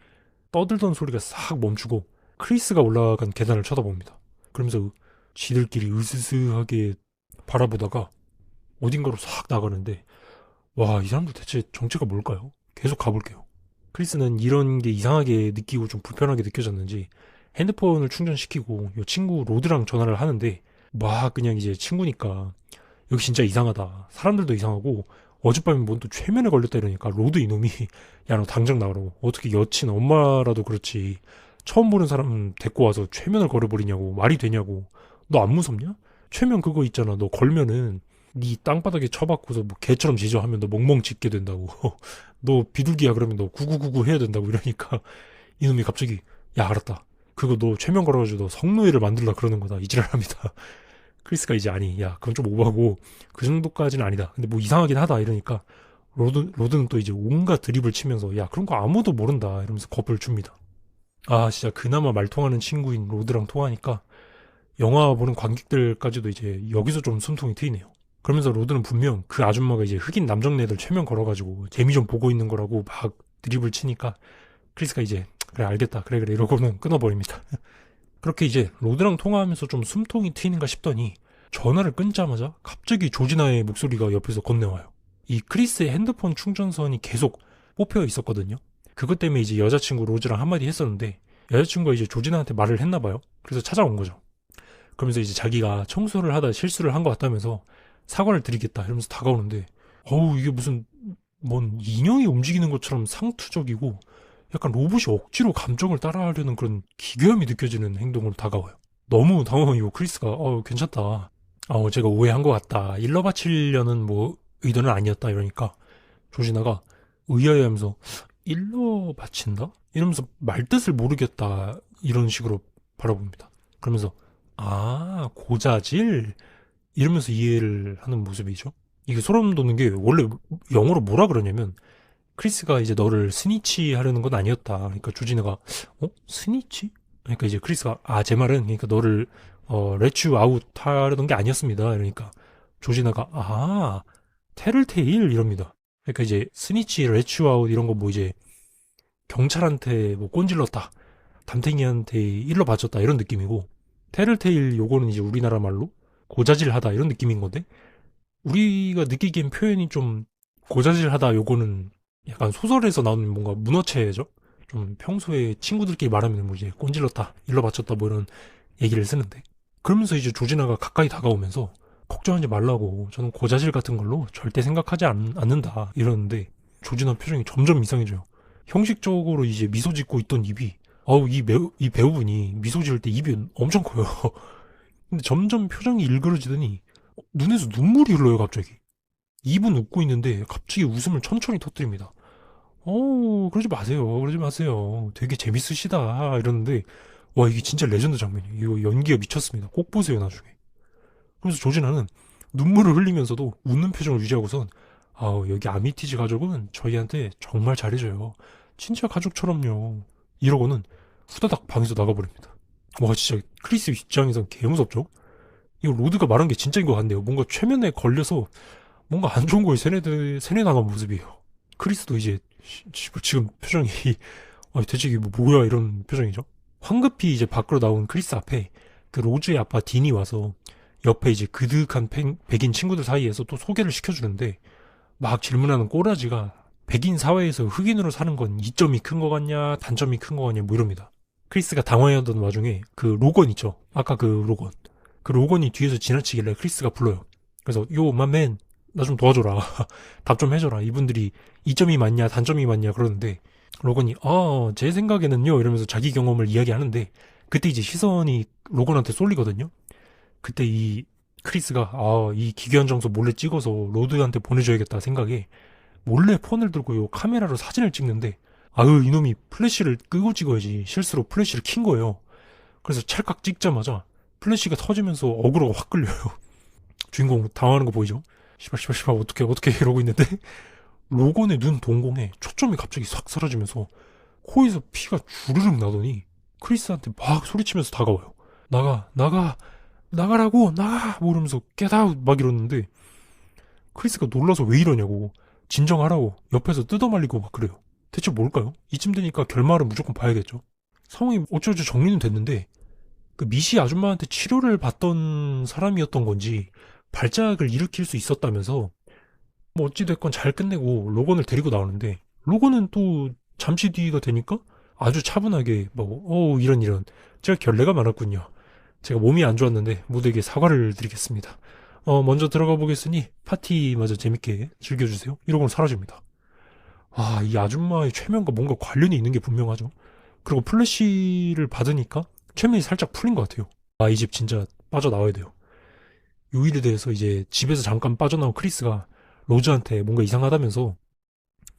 떠들던 소리가 싹 멈추고 크리스가 올라간 계단을 쳐다봅니다. 그러면서 지들끼리 으스스하게 바라보다가 어딘가로 싹 나가는데 와, 이 사람들 대체 정체가 뭘까요? 계속 가볼게요. 크리스는 이런 게 이상하게 느끼고 좀 불편하게 느껴졌는지 핸드폰을 충전시키고 이 친구 로드랑 전화를 하는데 막 그냥 이제 친구니까 여기 진짜 이상하다. 사람들도 이상하고 어젯밤에 뭔 또 최면에 걸렸다 이러니까 로드 이놈이 야 너 당장 나가라고. 어떻게 여친 엄마라도 그렇지. 처음 보는 사람 데리고 와서 최면을 걸어버리냐고. 말이 되냐고. 너 안 무섭냐? 최면 그거 있잖아. 너 걸면은 네 땅바닥에 쳐박고서 뭐 개처럼 지저하면 너 멍멍 짖게 된다고. 너 비둘기야 그러면 너 구구구구 해야 된다고 이러니까 이놈이 갑자기 야 알았다. 그거 너 최면 걸어가지고 너 성노예를 만들라 그러는 거다. 이지랄합니다. 크리스가 이제 아니 야 그건 좀 오버하고 그 정도까지는 아니다. 근데 뭐 이상하긴 하다 이러니까 로드는 또 이제 온갖 드립을 치면서 야 그런 거 아무도 모른다 이러면서 겁을 줍니다. 아 진짜 그나마 말 통하는 친구인 로드랑 통하니까 영화 보는 관객들까지도 이제 여기서 좀 숨통이 트이네요. 그러면서 로드는 분명 그 아줌마가 이제 흑인 남정네들 최면 걸어가지고 재미 좀 보고 있는 거라고 막 드립을 치니까 크리스가 이제 그래 알겠다 그래 그래 이러고는 끊어버립니다. 그렇게 이제 로드랑 통화하면서 좀 숨통이 트이는가 싶더니 전화를 끊자마자 갑자기 조지나의 목소리가 옆에서 건네와요. 이 크리스의 핸드폰 충전선이 계속 뽑혀 있었거든요. 그것 때문에 이제 여자친구 로즈랑 한마디 했었는데 여자친구가 이제 조지나한테 말을 했나 봐요. 그래서 찾아온 거죠. 그러면서 이제 자기가 청소를 하다 실수를 한 것 같다면서 사과를 드리겠다 이러면서 다가오는데 이게 무슨 뭔 인형이 움직이는 것처럼 상투적이고 약간 로봇이 억지로 감정을 따라하려는 그런 기괴함이 느껴지는 행동으로 다가와요. 너무 당황해요. 크리스가 괜찮다. 제가 오해한 것 같다. 일러 바치려는 뭐 의도는 아니었다 이러니까 조지나가 의아해하면서 일러 바친다? 이러면서 말뜻을 모르겠다 이런 식으로 바라봅니다. 그러면서 고자질? 이러면서 이해를 하는 모습이죠. 이게 소름 돋는 게 원래 영어로 뭐라 그러냐면 크리스가 이제 너를 스니치 하려는 건 아니었다. 그러니까 조지나가 스니치? 그러니까 이제 크리스가 제 말은 그러니까 너를 레츄 아웃 하려던 게 아니었습니다. 그러니까 조지나가 테를테일 이럽니다. 그러니까 이제 스니치, 레츄 아웃 이런 거 뭐 이제 경찰한테 뭐 꼰질렀다. 담탱이한테 일러 바쳤다 이런 느낌이고, 테를테일 요거는 이제 우리나라 말로 고자질하다 이런 느낌인 건데, 우리가 느끼기엔 표현이 좀 고자질하다 요거는 약간 소설에서 나오는 뭔가 문어체죠. 좀 평소에 친구들끼리 말하면 뭐 이제 꼰질렀다, 일러 바쳤다 뭐 이런 얘기를 쓰는데, 그러면서 이제 조지나가 가까이 다가오면서 걱정하지 말라고, 저는 고자질 같은 걸로 절대 생각하지 않는다 이러는데, 조지나 표정이 점점 이상해져요. 형식적으로 이제 미소 짓고 있던 입이, 이 배우분이 미소 지을 때 입이 엄청 커요. 근데 점점 표정이 일그러지더니 눈에서 눈물이 흘러요, 갑자기. 입은 웃고 있는데 갑자기 웃음을 천천히 터뜨립니다. 그러지 마세요. 그러지 마세요. 되게 재밌으시다. 이러는데, 와, 이게 진짜 레전드 장면이에요. 이거 연기가 미쳤습니다. 꼭 보세요, 나중에. 그래서 조진아는 눈물을 흘리면서도 웃는 표정을 유지하고선, 여기 아미티지 가족은 저희한테 정말 잘해줘요. 진짜 가족처럼요. 이러고는 후다닥 방에서 나가버립니다. 와, 진짜 크리스 입장에선 개무섭죠? 이거 로드가 말한 게 진짜인 것 같네요. 뭔가 최면에 걸려서 뭔가 안 좋은 거에 세뇌당한 모습이에요. 크리스도 이제 지금 표정이 대체 이게 뭐야 이런 표정이죠. 황급히 이제 밖으로 나온 크리스 앞에 그 로즈의 아빠 딘이 와서 옆에 이제 그득한 백인 친구들 사이에서 또 소개를 시켜주는데, 막 질문하는 꼬라지가 백인 사회에서 흑인으로 사는 건 이점이 큰 거 같냐 단점이 큰 거 같냐 뭐 이럽니다. 크리스가 당황해하던 와중에 그 로건 있죠. 아까 그 로건. 그 로건이 뒤에서 지나치길래 크리스가 불러요. 그래서 요 맘맨 나 좀 도와줘라. 답 좀 해줘라. 이분들이 이점이 많냐 단점이 많냐 그러는데, 로건이 제 생각에는요 이러면서 자기 경험을 이야기하는데, 그때 이제 시선이 로건한테 쏠리거든요. 그때 이 크리스가 이 기괴한 장소 몰래 찍어서 로드한테 보내줘야겠다 생각에 몰래 폰을 들고 요 카메라로 사진을 찍는데, 이놈이 플래시를 끄고 찍어야지 실수로 플래시를 킨 거예요. 그래서 찰칵 찍자마자 플래시가 터지면서 어그로가 확 끌려요. 주인공 당황하는 거 보이죠? 시발 어떻게 이러고 있는데 로건의 눈 동공에 초점이 갑자기 싹 사라지면서 코에서 피가 주르륵 나더니 크리스한테 막 소리치면서 다가와요. 나가라고 모르면서 깨다웃 막 이러는데, 크리스가 놀라서 왜 이러냐고, 진정하라고 옆에서 뜯어말리고 막 그래요. 대체 뭘까요? 이쯤 되니까 결말은 무조건 봐야겠죠. 상황이 어쩌지 정리는 됐는데, 그 미시 아줌마한테 치료를 받던 사람이었던 건지 발작을 일으킬 수 있었다면서 뭐 어찌됐건 잘 끝내고 로건을 데리고 나오는데, 로건은 또 잠시 뒤가 되니까 아주 차분하게 이런 제가 결례가 많았군요. 제가 몸이 안 좋았는데 모두에게 사과를 드리겠습니다. 먼저 들어가 보겠으니 파티마저 재밌게 즐겨주세요. 이러고는 사라집니다. 이 아줌마의 최면과 뭔가 관련이 있는 게 분명하죠. 그리고 플래시를 받으니까 최면이 살짝 풀린 것 같아요. 이 집 진짜 빠져나와야 돼요. 요 일에 대해서 이제 집에서 잠깐 빠져나온 크리스가 로즈한테 뭔가 이상하다면서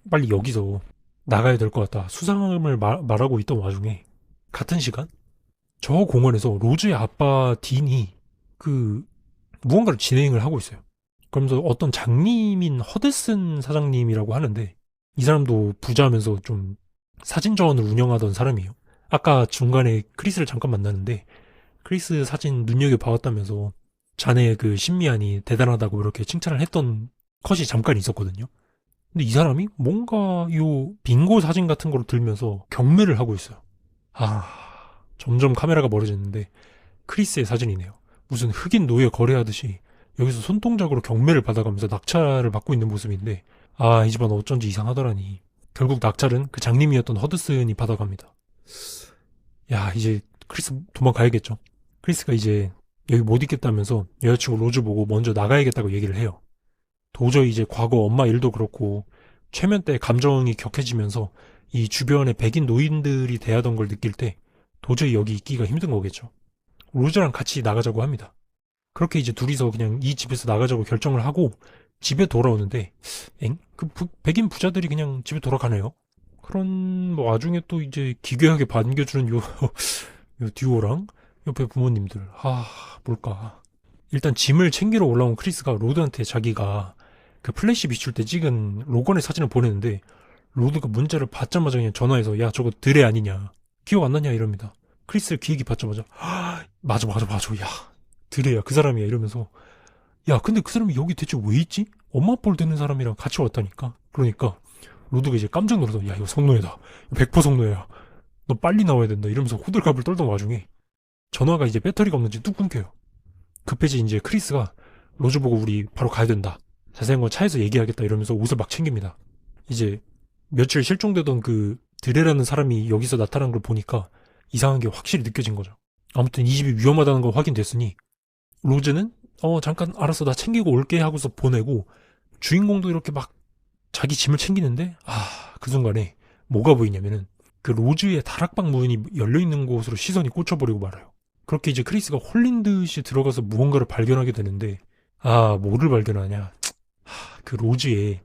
빨리 여기서 나가야 될 것 같다 수상함을 말하고 있던 와중에, 같은 시간 저 공원에서 로즈의 아빠 딘이 무언가를 진행을 하고 있어요. 그러면서 어떤 장님인 허드슨 사장님이라고 하는데, 이 사람도 부자면서 좀 사진전을 운영하던 사람이에요. 아까 중간에 크리스를 잠깐 만나는데 크리스 사진 눈여겨봐왔다면서 자네의 그 신미안이 대단하다고 이렇게 칭찬을 했던 컷이 잠깐 있었거든요. 근데 이 사람이 뭔가 요 빙고 사진 같은 걸 들면서 경매를 하고 있어요. 점점 카메라가 멀어지는데 크리스의 사진이네요. 무슨 흑인 노예 거래하듯이 여기서 손동작으로 경매를 받아가면서 낙찰을 받고 있는 모습인데, 이 집안 어쩐지 이상하더라니. 결국 낙찰은 그 장님이었던 허드슨이 받아갑니다. 이제 크리스 도망가야겠죠. 크리스가 이제 여기 못 있겠다면서 여자친구 로즈 보고 먼저 나가야겠다고 얘기를 해요. 도저히 이제 과거 엄마 일도 그렇고 최면 때 감정이 격해지면서 이 주변의 백인 노인들이 대하던 걸 느낄 때 도저히 여기 있기가 힘든 거겠죠. 로즈랑 같이 나가자고 합니다. 그렇게 이제 둘이서 그냥 이 집에서 나가자고 결정을 하고 집에 돌아오는데, 백인 부자들이 그냥 집에 돌아가네요. 그런 와중에 또 이제 기괴하게 반겨주는 요 듀오랑 옆에 부모님들, 뭘까. 일단 짐을 챙기러 올라온 크리스가 로드한테 자기가 그 플래시 비출 때 찍은 로건의 사진을 보내는데, 로드가 문자를 받자마자 그냥 전화해서 야 저거 드레 아니냐, 기억 안 나냐 이럽니다. 크리스 그 얘기 받자마자 맞아 야 드레야 그 사람이야 이러면서, 야 근데 그 사람이 여기 대체 왜 있지? 엄마 뻘 되는 사람이랑 같이 왔다니까. 그러니까 로드가 이제 깜짝 놀라서, 야 이거 성노예다, 100% 성노예야, 너 빨리 나와야 된다. 이러면서 호들갑을 떨던 와중에 전화가 이제 배터리가 없는지 뚝 끊겨요. 급해지 이제 크리스가 로즈 보고 우리 바로 가야 된다. 자세한 건 차에서 얘기하겠다 이러면서 옷을 막 챙깁니다. 이제 며칠 실종되던 그 드레라는 사람이 여기서 나타난 걸 보니까 이상한 게 확실히 느껴진 거죠. 아무튼 이 집이 위험하다는 거 확인됐으니 로즈는 잠깐 알았어 나 챙기고 올게 하고서 보내고 주인공도 이렇게 막 자기 짐을 챙기는데 그 순간에 뭐가 보이냐면은 그 로즈의 다락방 문이 열려있는 곳으로 시선이 꽂혀버리고 말아요. 그렇게 이제 크리스가 홀린 듯이 들어가서 무언가를 발견하게 되는데 뭐를 발견하냐. 그 로즈의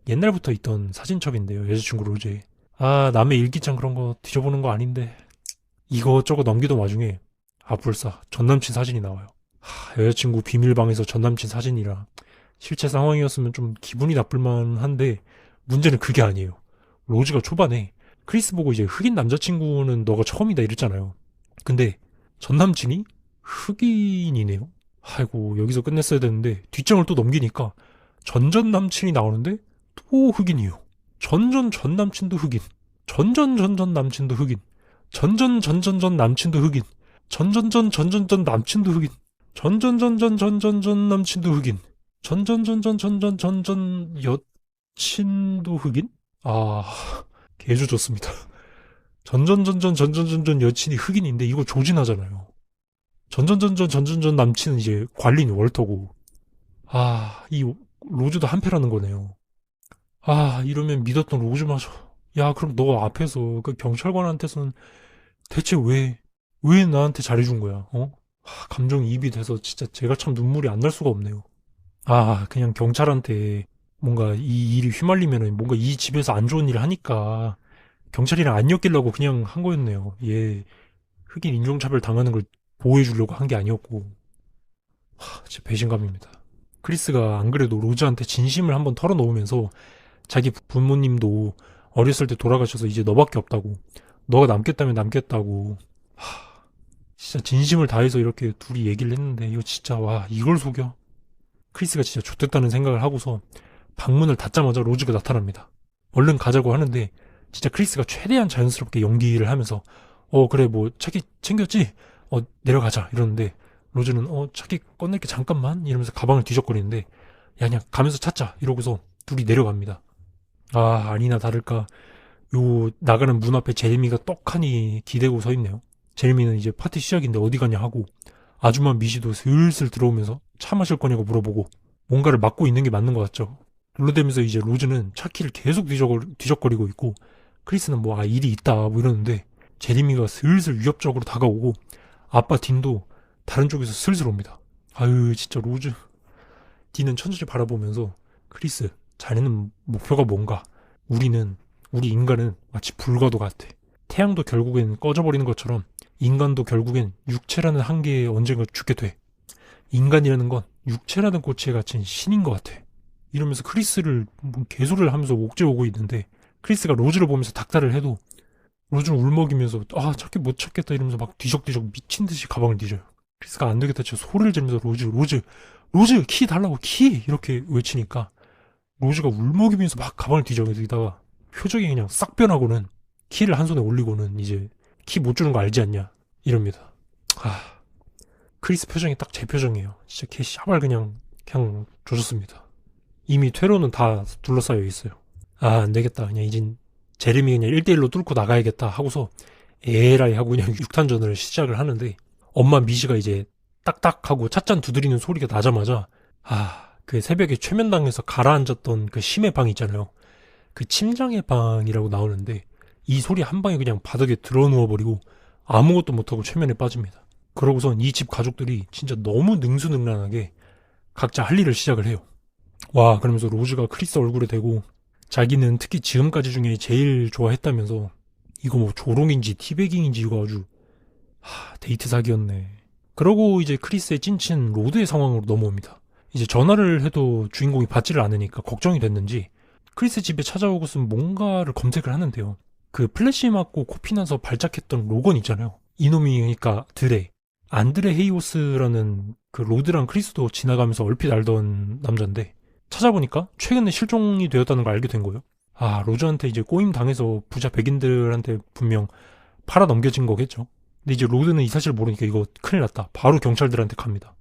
옛날부터 있던 사진첩인데요. 여자친구 로즈의. 남의 일기장 그런 거 뒤져보는 거 아닌데 이것저것 넘기던 와중에 불사 전남친 사진이 나와요. 여자친구 비밀방에서 전남친 사진이라 실제 상황이었으면 좀 기분이 나쁠 만한데 문제는 그게 아니에요. 로즈가 초반에 크리스 보고 이제 흑인 남자친구는 너가 처음이다 이랬잖아요. 근데 전남친이 흑인이네요. 아이고 여기서 끝냈어야 되는데 뒷장을 또 넘기니까 전전남친이 나오는데 또 흑인이요. 전전전남친도 흑인, 전전전전 남친도 흑인, 전전전전전 남친도 흑인, 전전전 남친도 흑인, 전전전전 남친도 흑인, 전전전전 여친도 흑인? 개주 좋습니다. 전전전 여친이 흑인인데 이거 조진하잖아요. 전전전 남친은 이제 관리인 월터고. 이 로즈도 한패라는 거네요. 이러면 믿었던 로즈마저. 야, 그럼 너 앞에서 그 경찰관한테서는 대체 왜 나한테 잘해준 거야? 감정이입이 돼서 진짜 제가 참 눈물이 안 날 수가 없네요. 그냥 경찰한테 뭔가 이 일이 휘말리면은 뭔가 이 집에서 안 좋은 일을 하니까 경찰이랑 안 엮이려고 그냥 한 거였네요. 얘 흑인 인종차별 당하는 걸 보호해주려고 한 게 아니었고. 진짜 배신감입니다. 크리스가 안 그래도 로즈한테 진심을 한번 털어놓으면서 자기 부모님도 어렸을 때 돌아가셔서 이제 너밖에 없다고, 너가 남겠다면 남겠다고, 진짜 진심을 다해서 이렇게 둘이 얘기를 했는데 이거 진짜 이걸 속여? 크리스가 진짜 좋댔다는 생각을 하고서 방문을 닫자마자 로즈가 나타납니다. 얼른 가자고 하는데 진짜 크리스가 최대한 자연스럽게 연기를 하면서 그래 뭐 차키 챙겼지? 내려가자 이러는데 로즈는 차키 꺼낼게 잠깐만 이러면서 가방을 뒤적거리는데 야 그냥 가면서 찾자 이러고서 둘이 내려갑니다. 아니나 다를까 요 나가는 문 앞에 제리미가 떡하니 기대고 서 있네요. 제리미는 이제 파티 시작인데 어디 가냐 하고 아줌마 미시도 슬슬 들어오면서 차 마실 거냐고 물어보고 뭔가를 막고 있는 게 맞는 것 같죠. 둘러대면서 이제 로즈는 차키를 계속 뒤적거리고 있고 크리스는 일이 있다 뭐 이러는데 제리미가 슬슬 위협적으로 다가오고 아빠 딘도 다른 쪽에서 슬슬 옵니다. 진짜 로즈. 딘은 천천히 바라보면서 크리스, 자네는 목표가 뭔가? 우리 인간은 마치 불과도 같아. 태양도 결국엔 꺼져버리는 것처럼 인간도 결국엔 육체라는 한계에 언젠가 죽게 돼. 인간이라는 건 육체라는 고치에 갇힌 신인 것 같아. 이러면서 크리스를 개소리를 하면서 옥죄오고 있는데 크리스가 로즈를 보면서 닥달을 해도 로즈는 울먹이면서 찾기 못 찾겠다 이러면서 막 뒤적뒤적 미친 듯이 가방을 뒤져요. 크리스가 안 되겠다 진짜 소리를 지르면서 로즈 키 달라고 키 이렇게 외치니까 로즈가 울먹이면서 막 가방을 뒤적이다가 표정이 그냥 싹 변하고는 키를 한 손에 올리고는 이제 키 못 주는 거 알지 않냐 이럽니다. 크리스 표정이 딱 제 표정이에요. 진짜 개 샤발 그냥 조졌습니다. 이미 퇴로는 다 둘러싸여 있어요. 안 되겠다. 그냥 이젠 제레미 그냥 1대1로 뚫고 나가야겠다 하고서 에라이 하고 그냥 육탄전을 시작을 하는데 엄마 미시가 이제 딱딱 하고 찻잔 두드리는 소리가 나자마자 그 새벽에 최면당해서 가라앉았던 그 심의 방 있잖아요. 그 침장의 방이라고 나오는데 이 소리 한 방에 그냥 바닥에 드러누워버리고 아무것도 못하고 최면에 빠집니다. 그러고선 이 집 가족들이 진짜 너무 능수능란하게 각자 할 일을 시작을 해요. 그러면서 로즈가 크리스 얼굴에 대고 자기는 특히 지금까지 중에 제일 좋아했다면서 이거 조롱인지 티베깅인지 이거 아주 데이트 사기였네. 그러고 이제 크리스의 찐친 로드의 상황으로 넘어옵니다. 이제 전화를 해도 주인공이 받지를 않으니까 걱정이 됐는지 크리스 집에 찾아오고선 뭔가를 검색을 하는데요. 그 플래시 맞고 코피 나서 발작했던 로건 있잖아요. 이놈이 그러니까 안드레 헤이오스라는 그 로드랑 크리스도 지나가면서 얼핏 알던 남자인데 찾아보니까 최근에 실종이 되었다는 걸 알게 된 거예요. 로즈한테 이제 꼬임 당해서 부자 백인들한테 분명 팔아 넘겨진 거겠죠. 근데 이제 로드는 이 사실을 모르니까 이거 큰일 났다. 바로 경찰들한테 갑니다.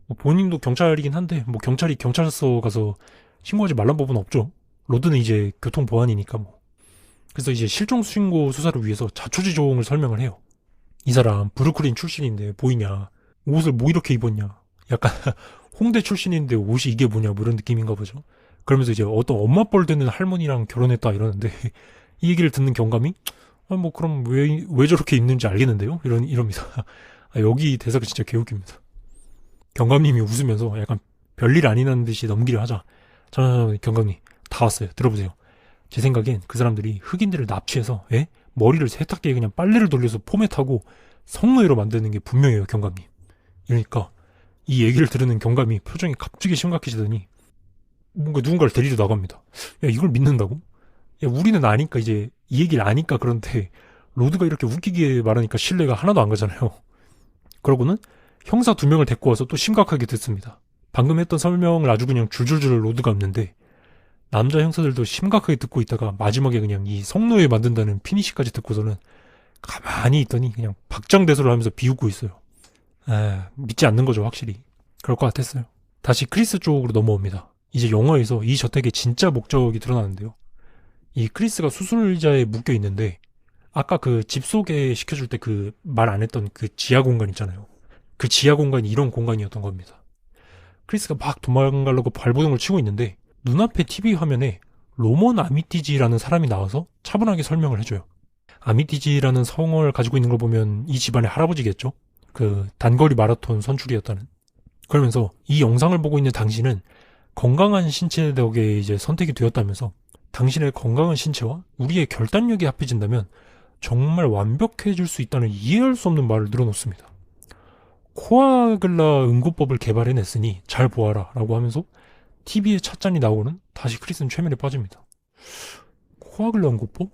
뭐 본인도 경찰이긴 한데 뭐 경찰이 경찰서 가서 신고하지 말란 법은 없죠. 로드는 이제 교통보안이니까 뭐. 그래서 이제 실종 신고 수사를 위해서 자초지종을 설명을 해요. 이 사람 브루클린 출신인데 보이냐? 옷을 뭐 이렇게 입었냐? 약간 홍대 출신인데 옷이 이게 뭐냐? 뭐 이런 느낌인가 보죠. 그러면서 이제 어떤 엄마 뻘 되는 할머니랑 결혼했다 이러는데 이 얘기를 듣는 경감이 뭐 그럼 왜 저렇게 입는지 알겠는데요? 이럽니다. 여기 대사가 진짜 개웃깁니다. 경감님이 웃으면서 약간 별일 아니라는 듯이 넘기려 하자. 경감님 다 왔어요. 들어보세요. 제 생각엔 그 사람들이 흑인들을 납치해서 머리를 세탁기에 그냥 빨래를 돌려서 포맷하고 성노예로 만드는 게 분명해요. 경감님. 이러니까 이 얘기를 들으는 경감이 표정이 갑자기 심각해지더니 뭔가 누군가를 데리러 나갑니다. 야, 이걸 믿는다고? 야, 우리는 아니까 이제 이 얘기를 아니까. 그런데 로드가 이렇게 웃기게 말하니까 신뢰가 하나도 안 가잖아요. 그러고는 형사 2명을 데리고 와서 또 심각하게 듣습니다. 방금 했던 설명을 아주 그냥 줄줄줄 로드가 없는데 남자 형사들도 심각하게 듣고 있다가 마지막에 그냥 이 성노예 만든다는 피니시까지 듣고서는 가만히 있더니 그냥 박장대소를 하면서 비웃고 있어요. 믿지 않는 거죠, 확실히. 그럴 것 같았어요. 다시 크리스 쪽으로 넘어옵니다. 이제 영화에서 이 저택의 진짜 목적이 드러나는데요. 이 크리스가 수술의자에 묶여 있는데 아까 그 집 소개 시켜줄 때 그 말 안 했던 그 지하 공간 있잖아요. 그 지하 공간이 이런 공간이었던 겁니다. 크리스가 막 도망가려고 발버둥을 치고 있는데 눈앞에 TV 화면에 로먼 아미티지라는 사람이 나와서 차분하게 설명을 해줘요. 아미티지라는 성을 가지고 있는 걸 보면 이 집안의 할아버지겠죠? 그 단거리 마라톤 선출이었다는. 그러면서 이 영상을 보고 있는 당신은 건강한 신체 덕에 이제 선택이 되었다면서 당신의 건강한 신체와 우리의 결단력이 합해진다면 정말 완벽해질 수 있다는 이해할 수 없는 말을 늘어놓습니다. 코아글라 응고법을 개발해냈으니 잘 보아라 라고 하면서 TV에 찻잔이 나오고는 다시 크리스는 최면에 빠집니다. 코아글라 응고법?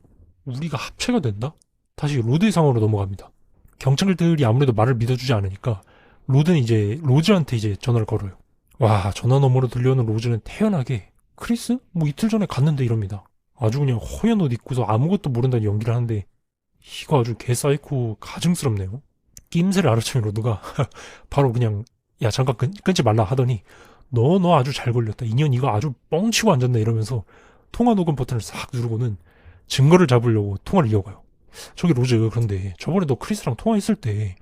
우리가 합체가 된다? 다시 로드의 상황으로 넘어갑니다. 경찰들이 아무래도 말을 믿어주지 않으니까 로드는 이제 로즈한테 이제 전화를 걸어요. 와, 전화 너머로 들려오는 로즈는 태연하게 크리스? 뭐 이틀 전에 갔는데 이럽니다. 아주 그냥 허연 옷 입고서 아무것도 모른다는 연기를 하는데 이거 아주 개사이코 가증스럽네요. 낌새를 알아채는 로드가 바로 그냥 야 잠깐 끊지 말라 하더니 너 아주 잘 걸렸다. 인연 이거 아주 뻥치고 앉았네 이러면서 통화 녹음 버튼을 싹 누르고는 증거를 잡으려고 통화를 이어가요. 저기 로즈, 그런데 저번에 너 크리스랑 통화했을 때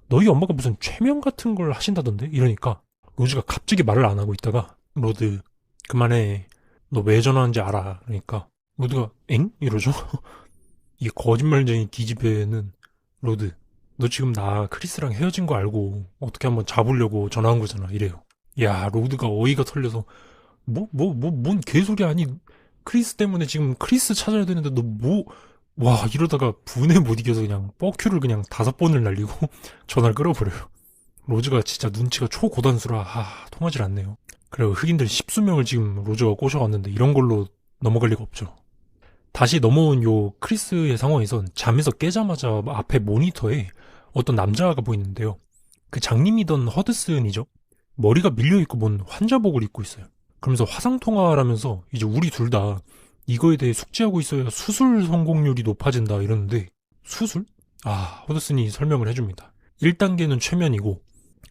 너희 엄마가 무슨 최면 같은 걸 하신다던데? 이러니까 로즈가 갑자기 말을 안 하고 있다가 로드 그만해. 너 왜 전화한지 알아. 그러니까 로드가 엥? 이러죠. 이 거짓말쟁이 기집애는 로드 너 지금 나 크리스랑 헤어진 거 알고 어떻게 한번 잡으려고 전화한 거잖아. 이래요. 야, 로드가 어이가 털려서 뭔 개소리. 아니 크리스 때문에 지금 크리스 찾아야 되는데 와, 이러다가 분에 못 이겨서 그냥 뻑큐를 그냥 5번을 날리고 전화를 끌어버려요. 로즈가 진짜 눈치가 초고단수라 통하질 않네요. 그리고 흑인들 10수명을 지금 로즈가 꼬셔왔는데 이런 걸로 넘어갈 리가 없죠. 다시 넘어온 요 크리스의 상황에선 잠에서 깨자마자 앞에 모니터에 어떤 남자가 보이는데요. 그 장님이던 허드슨이죠. 머리가 밀려있고 뭔 환자복을 입고 있어요. 그러면서 화상통화라면서 이제 우리 둘 다 이거에 대해 숙지하고 있어야 수술 성공률이 높아진다 이러는데 수술? 허드슨이 설명을 해줍니다. 1단계는 최면이고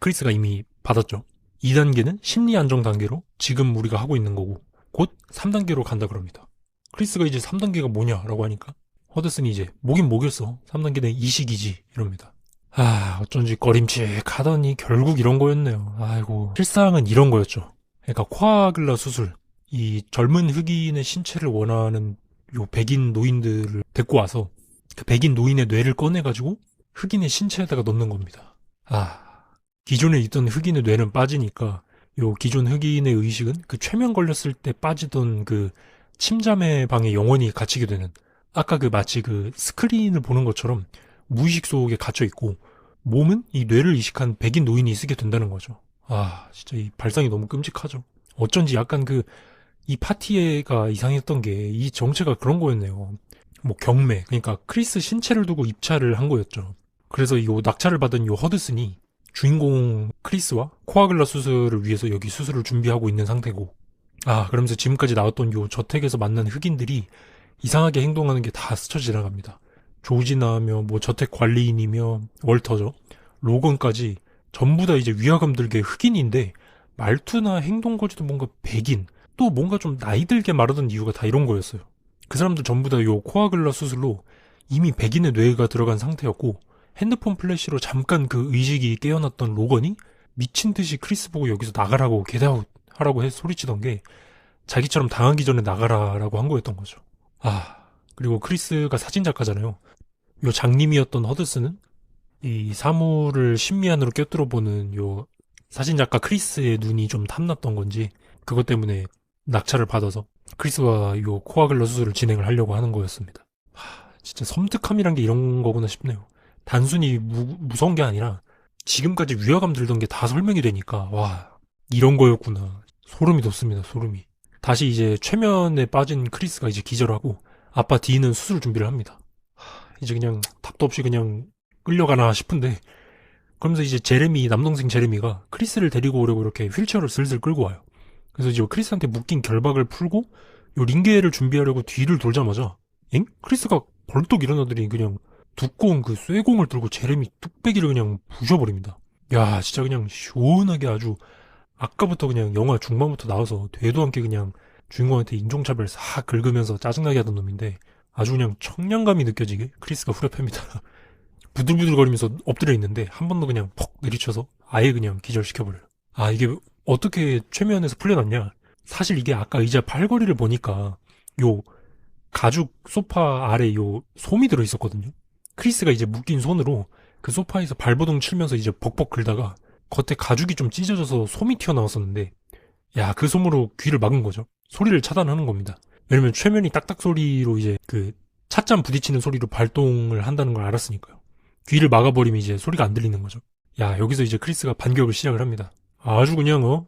크리스가 이미 받았죠. 2단계는 심리 안정 단계로 지금 우리가 하고 있는 거고 곧 3단계로 간다 그럽니다. 크리스가 이제 3단계가 뭐냐라고 하니까 허드슨이 이제 뭐긴 뭐겠어. 3단계는 이식이지 이럽니다. 어쩐지 꺼림칙하더니 결국 이런 거였네요. 아이고, 실상은 이런 거였죠. 그러니까 코아글라 수술, 이 젊은 흑인의 신체를 원하는 요 백인 노인들을 데리고 와서 그 백인 노인의 뇌를 꺼내가지고 흑인의 신체에다가 넣는 겁니다. 기존에 있던 흑인의 뇌는 빠지니까 요 기존 흑인의 의식은 그 최면 걸렸을 때 빠지던 그 침잠의 방에 영원히 갇히게 되는, 아까 그 마치 그 스크린을 보는 것처럼 무의식 속에 갇혀 있고 몸은 이 뇌를 이식한 백인 노인이 쓰게 된다는 거죠. 진짜 이 발상이 너무 끔찍하죠. 어쩐지 약간 이 파티가 이상했던 게 이 정체가 그런 거였네요. 뭐 경매, 그러니까 크리스 신체를 두고 입찰을 한 거였죠. 그래서 요 낙찰을 받은 요 허드슨이 주인공 크리스와 코아글라 수술을 위해서 여기 수술을 준비하고 있는 상태고, 그러면서 지금까지 나왔던 요 저택에서 만난 흑인들이 이상하게 행동하는 게 다 스쳐 지나갑니다. 조지나며 뭐 저택관리인이며 월터죠. 로건까지 전부 다 이제 위화감 들게 흑인인데 말투나 행동거지도 뭔가 백인, 또 뭔가 좀 나이 들게 말하던 이유가 다 이런 거였어요. 그 사람들 전부 다 요 코아글라 수술로 이미 백인의 뇌가 들어간 상태였고 핸드폰 플래시로 잠깐 그 의식이 깨어났던 로건이 미친 듯이 크리스 보고 여기서 나가라고 겟아웃 하라고 해서 소리치던 게 자기처럼 당하기 전에 나가라라고 한 거였던 거죠. 그리고 크리스가 사진작가잖아요. 요 장님이었던 허드슨은 이 사물을 심미안으로 꿰뚫어 보는 요 사진작가 크리스의 눈이 좀 탐났던 건지 그것 때문에 낙찰을 받아서 크리스와 요 코아글러 수술을 진행을 하려고 하는 거였습니다. 진짜 섬뜩함이란 게 이런 거구나 싶네요. 단순히 무서운 게 아니라 지금까지 위화감 들던 게 다 설명이 되니까 와 이런 거였구나. 소름이 돋습니다. 소름이. 다시 이제 최면에 빠진 크리스가 이제 기절하고 아빠 디는 수술 준비를 합니다. 이제 그냥 답도 없이 그냥 끌려가나 싶은데 그러면서 이제 남동생 제레미가 크리스를 데리고 오려고 이렇게 휠체어를 슬슬 끌고 와요. 그래서 이제 크리스한테 묶인 결박을 풀고 요 링게를 준비하려고 뒤를 돌자마자 크리스가 벌떡 일어나더니 그냥 두꺼운 그 쇠공을 들고 제레미 뚝배기를 그냥 부셔버립니다. 야 진짜 그냥 시원하게 아주 아까부터 그냥 영화 중반부터 나와서 되도 않게 그냥 주인공한테 인종차별 싹 긁으면서 짜증나게 하던 놈인데 아주 그냥 청량감이 느껴지게 크리스가 후려팹니다. 부들부들거리면서 엎드려 있는데 한 번 더 그냥 퍽 내리쳐서 아예 그냥 기절시켜버려요. 이게 어떻게 최면에서 풀려났냐? 사실 이게 아까 의자 팔걸이를 보니까 요 가죽 소파 아래 요 솜이 들어있었거든요. 크리스가 이제 묶인 손으로 그 소파에서 발버둥 치면서 이제 벅벅 긁다가 겉에 가죽이 좀 찢어져서 솜이 튀어나왔었는데 그 솜으로 귀를 막은 거죠. 소리를 차단하는 겁니다. 왜냐면 최면이 딱딱 소리로 이제 그 찻잔 부딪히는 소리로 발동을 한다는 걸 알았으니까요. 귀를 막아버리면 이제 소리가 안 들리는 거죠. 여기서 이제 크리스가 반격을 시작을 합니다. 아주 그냥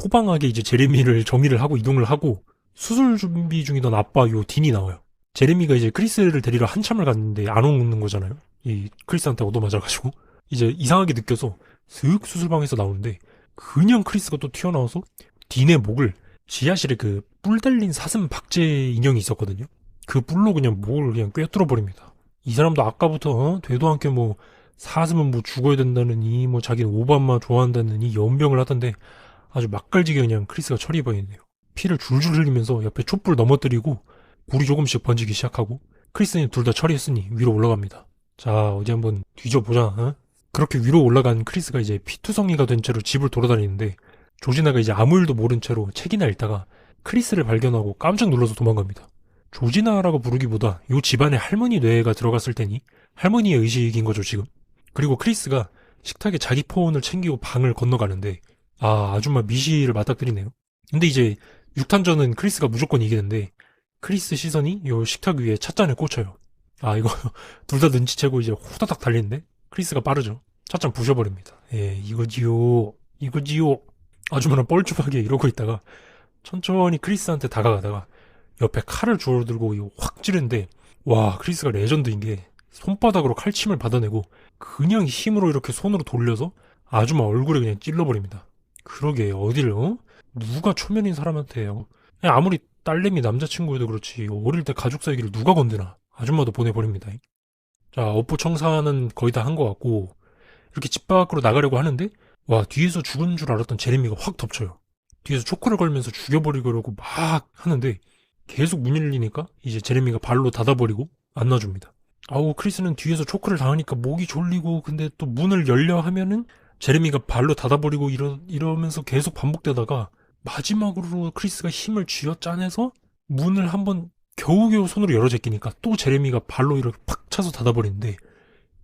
호방하게 이제 제레미를 정리를 하고 이동을 하고 수술 준비 중이던 아빠 요 딘이 나와요. 제레미가 이제 크리스를 데리러 한참을 갔는데 안 오는 거잖아요. 이 크리스한테 얻어맞아가지고 이제 이상하게 느껴서 슥 수술방에서 나오는데 그냥 크리스가 또 튀어나와서 딘의 목을 지하실에 그 뿔 달린 사슴 박제 인형이 있었거든요. 그 뿔로 그냥 목을 그냥 꿰뚫어 버립니다. 이 사람도 아까부터 되도 않게 뭐 사슴은 뭐 죽어야 된다느니 뭐 자기는 오바마 좋아한다느니 연병을 하던데 아주 맛깔지게 그냥 크리스가 처리해버리네요. 피를 줄줄 흘리면서 옆에 촛불 넘어뜨리고 불이 조금씩 번지기 시작하고 크리스는 둘 다 처리했으니 위로 올라갑니다. 자 어디 한번 뒤져보자. 그렇게 위로 올라간 크리스가 이제 피투성이가 된 채로 집을 돌아다니는데 조지나가 이제 아무 일도 모른 채로 책이나 읽다가 크리스를 발견하고 깜짝 놀라서 도망갑니다. 조지나라고 부르기보다 요 집안에 할머니 뇌가 들어갔을 테니 할머니의 의식인 거죠 지금. 그리고 크리스가 식탁에 자기 폰을 챙기고 방을 건너가는데 아줌마 미시를 맞닥뜨리네요. 근데 이제 6탄전은 크리스가 무조건 이기는데 크리스 시선이 요 식탁 위에 찻잔에 꽂혀요. 이거 둘 다 눈치채고 이제 호다닥 달리는데 크리스가 빠르죠. 찻잔 부셔버립니다. 이거지요. 아줌마는 뻘쭘하게 이러고 있다가 천천히 크리스한테 다가가다가 옆에 칼을 주워 들고 확 찌르는데 와 크리스가 레전드인 게 손바닥으로 칼침을 받아내고 그냥 힘으로 이렇게 손으로 돌려서 아줌마 얼굴에 그냥 찔러버립니다. 그러게 어디를 누가 초면인 사람한테요. 아무리 딸내미 남자친구여도 그렇지 어릴 때 가족 사이기를 누가 건드나. 아줌마도 보내버립니다. 자 업보 청산은 거의 다 한 것 같고 이렇게 집 밖으로 나가려고 하는데 와 뒤에서 죽은 줄 알았던 제레미가 확 덮쳐요. 뒤에서 초크를 걸면서 죽여버리려고 막 하는데 계속 문 열리니까 이제 제레미가 발로 닫아버리고 안 놔줍니다. 크리스는 뒤에서 초크를 당하니까 목이 졸리고 근데 또 문을 열려 하면은 제레미가 발로 닫아버리고 이러면서 계속 반복되다가 마지막으로 크리스가 힘을 쥐어짜내서 문을 한번 겨우겨우 손으로 열어 제끼니까 또 제레미가 발로 이렇게 팍 차서 닫아버리는데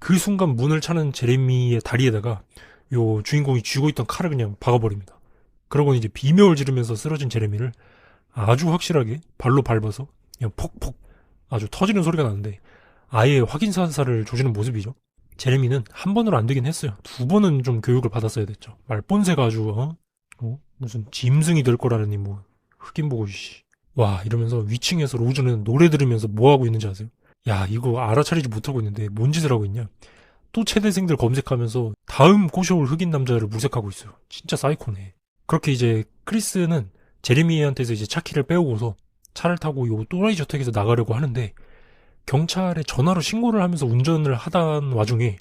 그 순간 문을 차는 제레미의 다리에다가 요 주인공이 쥐고 있던 칼을 그냥 박아버립니다. 그러고 이제 비명을 지르면서 쓰러진 제레미를 아주 확실하게 발로 밟아서 그냥 퍽퍽 아주 터지는 소리가 나는데 아예 확인사살을 조지는 모습이죠. 제레미는 한 번으로 안 되긴 했어요. 두 번은 좀 교육을 받았어야 됐죠. 말본새가 아주 무슨 짐승이 될 거라느니 뭐 흑인 보고 와 이러면서 위층에서 로즈는 노래 들으면서 뭐 하고 있는지 아세요? 이거 알아차리지 못하고 있는데 뭔 짓을 하고 있냐? 또 체대생들 검색하면서 다음 꼬셔올 흑인 남자를 물색하고 있어요. 진짜 사이코네. 그렇게 이제 크리스는 제레미한테서 이제 차키를 빼오고서 차를 타고 요 또라이 저택에서 나가려고 하는데 경찰에 전화로 신고를 하면서 운전을 하던 와중에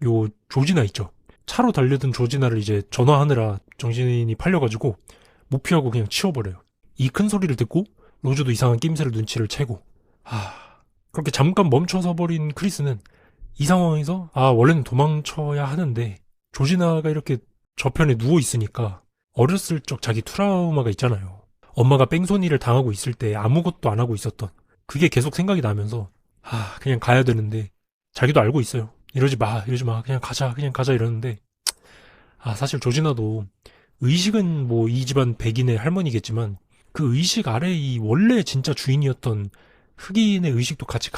요 조지나 있죠. 차로 달려든 조지나를 이제 전화하느라 정신이 팔려가지고 못 피하고 그냥 치워버려요. 이 큰 소리를 듣고 로즈도 이상한 낌새를 눈치를 채고 그렇게 잠깐 멈춰서 버린 크리스는 이 상황에서 원래는 도망쳐야 하는데 조지나가 이렇게 저편에 누워 있으니까 어렸을 적 자기 트라우마가 있잖아요. 엄마가 뺑소니를 당하고 있을 때 아무것도 안 하고 있었던 그게 계속 생각이 나면서 그냥 가야 되는데 자기도 알고 있어요. 이러지 마 그냥 가자 이러는데 사실 조지나도 의식은 뭐 이 집안 백인의 할머니겠지만 그 의식 아래 이 원래 진짜 주인이었던 흑인의 의식도 같이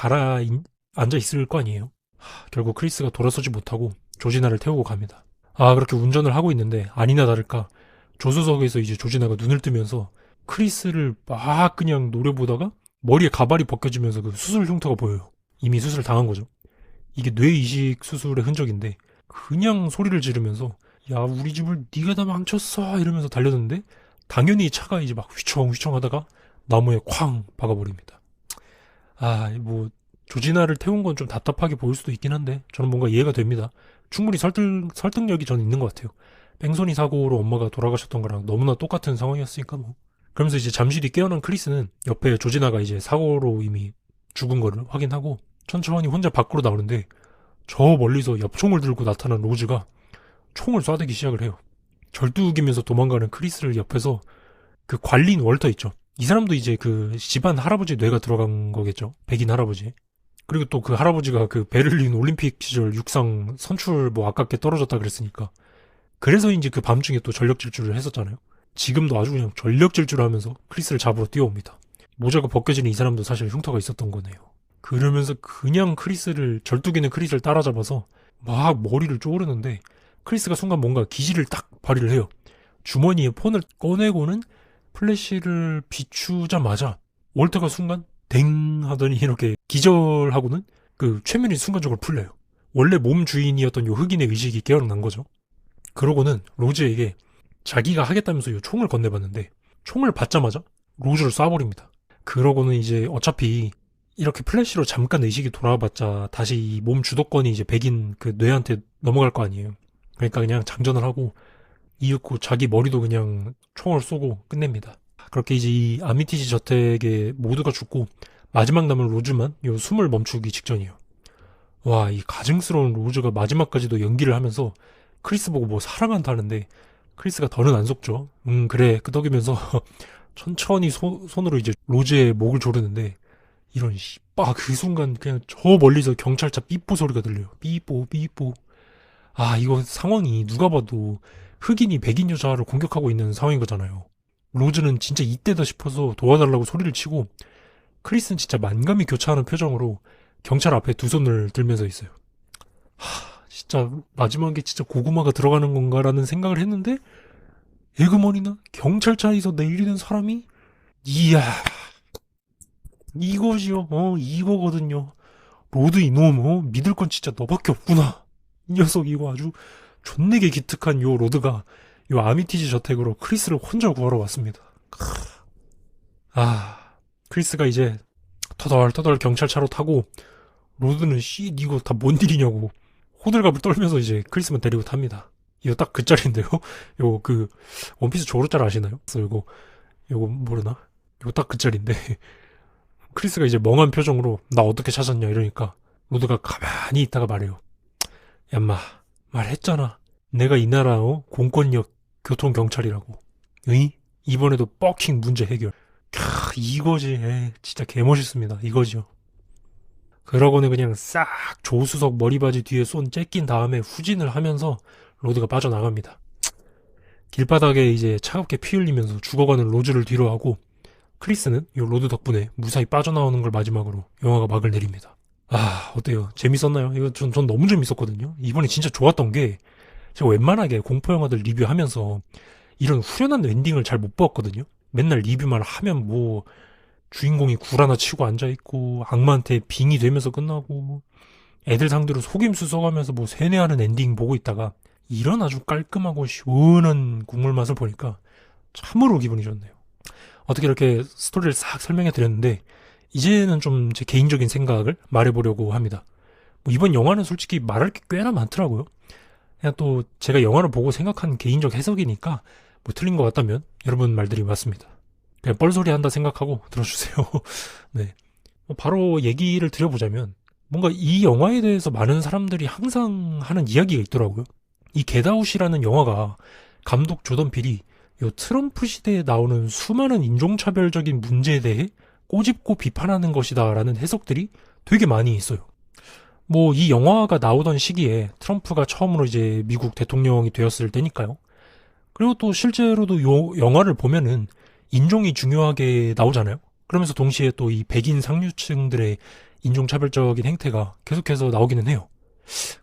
앉아 있을 거 아니에요. 결국 크리스가 돌아서지 못하고 조지나를 태우고 갑니다. 그렇게 운전을 하고 있는데 아니나 다를까 조수석에서 이제 조지나가 눈을 뜨면서 크리스를 막 그냥 노려보다가 머리에 가발이 벗겨지면서 그 수술 흉터가 보여요. 이미 수술 당한 거죠. 이게 뇌이식 수술의 흔적인데 그냥 소리를 지르면서 야 우리 집을 네가 다 망쳤어 이러면서 달렸는데 당연히 차가 이제 막 휘청휘청 하다가 나무에 쾅 박아버립니다. 뭐 조지나를 태운 건 좀 답답하게 보일 수도 있긴 한데 저는 뭔가 이해가 됩니다. 충분히 설득력이 저는 있는 것 같아요. 뺑소니 사고로 엄마가 돌아가셨던 거랑 너무나 똑같은 상황이었으니까 뭐. 그러면서 이제 잠시 뒤 깨어난 크리스는 옆에 조지나가 이제 사고로 이미 죽은 거를 확인하고 천천히 혼자 밖으로 나오는데 저 멀리서 엽총을 들고 나타난 로즈가 총을 쏴대기 시작을 해요. 절뚝이면서 도망가는 크리스를 옆에서 그 관리인 월터 있죠. 이 사람도 이제 그 집안 할아버지 뇌가 들어간 거겠죠. 백인 할아버지. 그리고 또 그 할아버지가 그 베를린 올림픽 시절 육상 선출 뭐 아깝게 떨어졌다 그랬으니까 그래서인지 그 밤중에 또 전력 질주를 했었잖아요. 지금도 아주 그냥 전력 질주를 하면서 크리스를 잡으러 뛰어옵니다. 모자가 벗겨지는 이 사람도 사실 흉터가 있었던 거네요. 그러면서 그냥 절뚝이는 크리스를 따라잡아서 막 머리를 쪼르는데 크리스가 순간 뭔가 기지를 딱 발휘를 해요. 주머니에 폰을 꺼내고는 플래시를 비추자마자 월터가 순간 댕 하더니 이렇게 기절하고는 그 최면이 순간적으로 풀려요. 원래 몸 주인이었던 요 흑인의 의식이 깨어난 거죠. 그러고는 로즈에게 자기가 하겠다면서 요 총을 건네봤는데 총을 받자마자 로즈를 쏴버립니다. 그러고는 이제 어차피 이렇게 플래시로 잠깐 의식이 돌아봤자 다시 이 몸 주도권이 이제 백인 그 뇌한테 넘어갈 거 아니에요. 그러니까 그냥 장전을 하고 이윽고 자기 머리도 그냥 총을 쏘고 끝냅니다. 그렇게 이제 이 아미티지 저택에 모두가 죽고 마지막 남은 로즈만 요 숨을 멈추기 직전이에요. 와, 이 가증스러운 로즈가 마지막까지도 연기를 하면서 크리스 보고 뭐 사랑한다는데 크리스가 더는 안 속죠. 그래 끄덕이면서 천천히 손으로 이제 로즈의 목을 조르는데 이런 그 순간 그냥 저 멀리서 경찰차 삐뽀 소리가 들려요. 삐뽀 삐뽀. 이거 상황이 누가 봐도 흑인이 백인 여자를 공격하고 있는 상황인 거잖아요. 로즈는 진짜 이때다 싶어서 도와달라고 소리를 치고 크리스는 진짜 만감이 교차하는 표정으로 경찰 앞에 두 손을 들면서 있어요. 진짜 마지막에 진짜 고구마가 들어가는 건가라는 생각을 했는데 에그머니나 경찰차에서 내리는 사람이 이야 이거지요. 이거거든요. 로드 이놈 믿을 건 진짜 너밖에 없구나. 이 녀석 이거 아주 존내게 기특한 요 로드가 요 아미티지 저택으로 크리스를 혼자 구하러 왔습니다. 크리스가 이제 터덜터덜 경찰차로 타고 로드는 이거 다 뭔 일이냐고 호들갑을 떨면서 이제 크리스만 데리고 탑니다. 이거 딱 그 짤인데요. 요거 그 원피스 조르짤 아시나요? 요거 모르나? 요거 딱 그 짤인데 크리스가 이제 멍한 표정으로 나 어떻게 찾았냐 이러니까 로드가 가만히 있다가 말해요. 얌마 말했잖아. 내가 이 나라 공권력 교통경찰이라고. 으이? 이번에도 뻑킹 문제 해결. 이거지. 진짜 개멋있습니다. 이거죠. 그러고는 그냥 싹 조수석 머리바지 뒤에 손 째낀 다음에 후진을 하면서 로드가 빠져나갑니다. 길바닥에 이제 차갑게 피 흘리면서 죽어가는 로즈를 뒤로 하고 크리스는 이 로드 덕분에 무사히 빠져나오는 걸 마지막으로 영화가 막을 내립니다. 어때요? 재밌었나요? 이거 전 너무 재밌었거든요. 이번에 진짜 좋았던 게 제가 웬만하게 공포영화들 리뷰하면서 이런 후련한 엔딩을 잘 못 봤거든요. 맨날 리뷰만 하면 뭐 주인공이 구라나 치고 앉아있고 악마한테 빙이 되면서 끝나고 애들 상대로 속임수 써가면서 뭐 세뇌하는 엔딩 보고 있다가 이런 아주 깔끔하고 시원한 국물 맛을 보니까 참으로 기분이 좋네요. 어떻게 이렇게 스토리를 싹 설명해 드렸는데 이제는 좀 제 개인적인 생각을 말해보려고 합니다. 뭐 이번 영화는 솔직히 말할 게 꽤나 많더라고요. 그냥 또 제가 영화를 보고 생각한 개인적 해석이니까 뭐 틀린 것 같다면 여러분 말들이 맞습니다. 그냥 뻘소리 한다 생각하고 들어주세요. 네. 바로 얘기를 드려보자면 뭔가 이 영화에 대해서 많은 사람들이 항상 하는 이야기가 있더라고요. 이 겟아웃이라는 영화가 감독 조던 필이 요 트럼프 시대에 나오는 수많은 인종차별적인 문제에 대해 꼬집고 비판하는 것이다라는 해석들이 되게 많이 있어요. 뭐 이 영화가 나오던 시기에 트럼프가 처음으로 이제 미국 대통령이 되었을 때니까요. 그리고 또 실제로도 요 영화를 보면은 인종이 중요하게 나오잖아요. 그러면서 동시에 또 이 백인 상류층들의 인종차별적인 행태가 계속해서 나오기는 해요.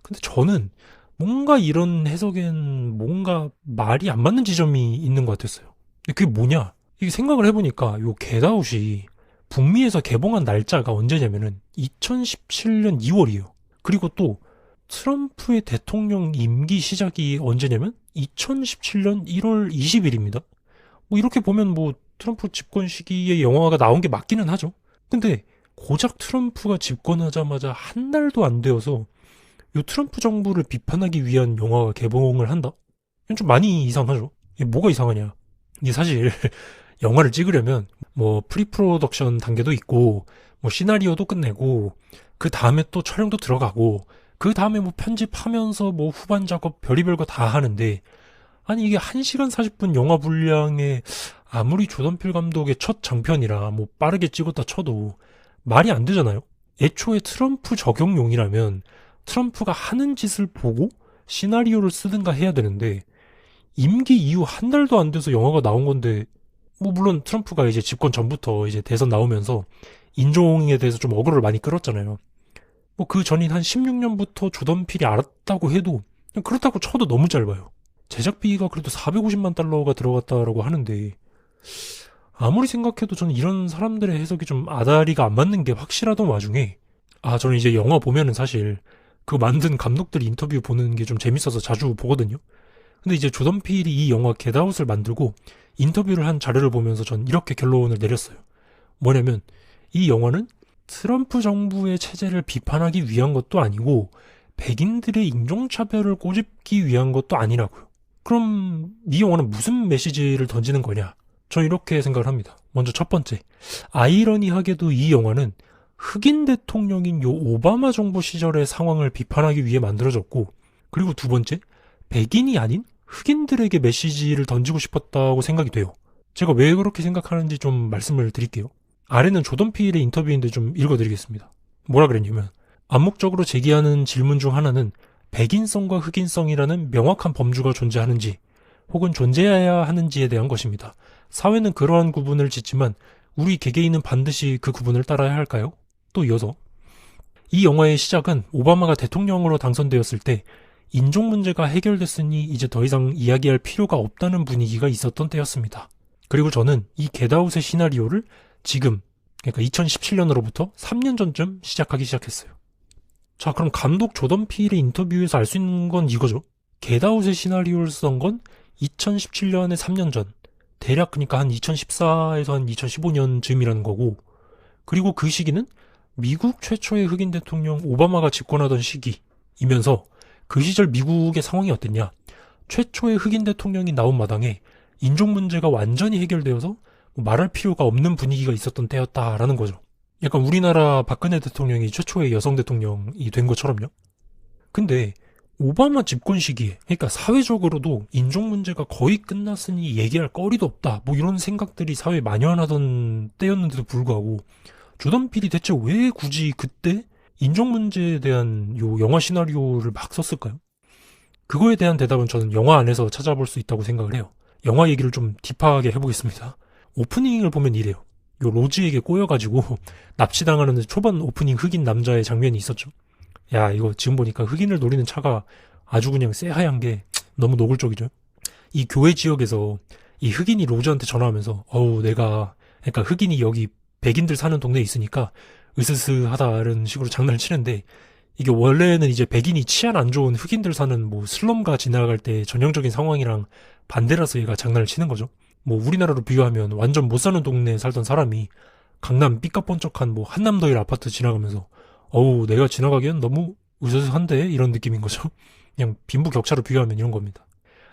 근데 저는 뭔가 이런 해석엔 뭔가 말이 안 맞는 지점이 있는 것 같았어요. 근데 그게 뭐냐? 이게 생각을 해보니까 요 겟아웃이 북미에서 개봉한 날짜가 언제냐면은 2017년 2월이에요. 그리고 또 트럼프의 대통령 임기 시작이 언제냐면 2017년 1월 20일입니다. 뭐 이렇게 보면 뭐 트럼프 집권 시기에 영화가 나온 게 맞기는 하죠. 근데 고작 트럼프가 집권하자마자 한 달도 안 되어서 요 트럼프 정부를 비판하기 위한 영화가 개봉을 한다? 이건 좀 많이 이상하죠. 이게 뭐가 이상하냐? 이게 사실 영화를 찍으려면 뭐 프리프로덕션 단계도 있고 뭐 시나리오도 끝내고 그 다음에 또 촬영도 들어가고 그 다음에 뭐 편집하면서 뭐 후반 작업 별의별 거 다 하는데 아니 이게 1시간 40분 영화 분량에 아무리 조던 필 감독의 첫 장편이라 뭐 빠르게 찍었다 쳐도 말이 안 되잖아요. 애초에 트럼프 적용용이라면 트럼프가 하는 짓을 보고 시나리오를 쓰든가 해야 되는데 임기 이후 한 달도 안 돼서 영화가 나온 건데 뭐 물론 트럼프가 이제 집권 전부터 이제 대선 나오면서 인종에 대해서 좀 어그로를 많이 끌었잖아요. 뭐 그 전인 한 16년부터 조던 필이 알았다고 해도 그냥 그렇다고 쳐도 너무 짧아요. 제작비가 그래도 450만 달러가 들어갔다라고 하는데 아무리 생각해도 저는 이런 사람들의 해석이 좀 아다리가 안 맞는 게 확실하던 와중에 저는 이제 영화 보면은 사실 그 만든 감독들 인터뷰 보는 게 좀 재밌어서 자주 보거든요. 근데 이제 조던 필이 이 영화 겟아웃을 만들고 인터뷰를 한 자료를 보면서 전 이렇게 결론을 내렸어요. 뭐냐면 이 영화는 트럼프 정부의 체제를 비판하기 위한 것도 아니고 백인들의 인종차별을 꼬집기 위한 것도 아니라고요. 그럼 이 영화는 무슨 메시지를 던지는 거냐? 전 이렇게 생각을 합니다. 먼저 첫 번째, 아이러니하게도 이 영화는 흑인 대통령인 요 오바마 정부 시절의 상황을 비판하기 위해 만들어졌고, 그리고 두 번째, 백인이 아닌 흑인들에게 메시지를 던지고 싶었다고 생각이 돼요. 제가 왜 그렇게 생각하는지 좀 말씀을 드릴게요. 아래는 조던 필의 인터뷰인데 좀 읽어드리겠습니다. 뭐라 그랬냐면 암묵적으로 제기하는 질문 중 하나는 백인성과 흑인성이라는 명확한 범주가 존재하는지 혹은 존재해야 하는지에 대한 것입니다. 사회는 그러한 구분을 짓지만 우리 개개인은 반드시 그 구분을 따라야 할까요? 또 이어서 이 영화의 시작은 오바마가 대통령으로 당선되었을 때 인종 문제가 해결됐으니 이제 더 이상 이야기할 필요가 없다는 분위기가 있었던 때였습니다. 그리고 저는 이 겟아웃의 시나리오를 지금 그러니까 2017년으로부터 3년 전쯤 시작하기 시작했어요. 자, 그럼 감독 조던 필의 인터뷰에서 알 수 있는 건 이거죠. 겟아웃의 시나리오를 쓴 건 2017년에 3년 전, 대략 그러니까 한 2014에서 한 2015년쯤이라는 거고, 그리고 그 시기는 미국 최초의 흑인 대통령 오바마가 집권하던 시기이면서 그 시절 미국의 상황이 어땠냐? 최초의 흑인 대통령이 나온 마당에 인종 문제가 완전히 해결되어서 말할 필요가 없는 분위기가 있었던 때였다라는 거죠. 약간 우리나라 박근혜 대통령이 최초의 여성 대통령이 된 것처럼요. 근데 오바마 집권 시기에 그러니까 사회적으로도 인종 문제가 거의 끝났으니 얘기할 거리도 없다 뭐 이런 생각들이 사회에 만연하던 때였는데도 불구하고 조던 필이 대체 왜 굳이 그때 인종 문제에 대한 요 영화 시나리오를 막 썼을까요? 그거에 대한 대답은 저는 영화 안에서 찾아볼 수 있다고 생각을 해요. 영화 얘기를 좀 딥하게 해보겠습니다. 오프닝을 보면 이래요. 요 로즈에게 꼬여가지고 납치당하는 초반 오프닝 흑인 남자의 장면이 있었죠. 야, 이거 지금 보니까 흑인을 노리는 차가 아주 그냥 새하얀 게 너무 노골적이죠. 이 교회 지역에서 이 흑인이 로즈한테 전화하면서 내가 그러니까 흑인이 여기 백인들 사는 동네에 있으니까 으스스하다 이런 식으로 장난을 치는데 이게 원래는 이제 백인이 치안 안 좋은 흑인들 사는 뭐 슬럼가 지나갈 때 전형적인 상황이랑 반대라서 얘가 장난을 치는 거죠. 뭐 우리나라로 비교하면 완전 못 사는 동네에 살던 사람이 강남 삐까뻔쩍한 뭐 한남더일 아파트 지나가면서 어우 내가 지나가기엔 너무 으스스한데 이런 느낌인 거죠. 그냥 빈부격차로 비교하면 이런 겁니다.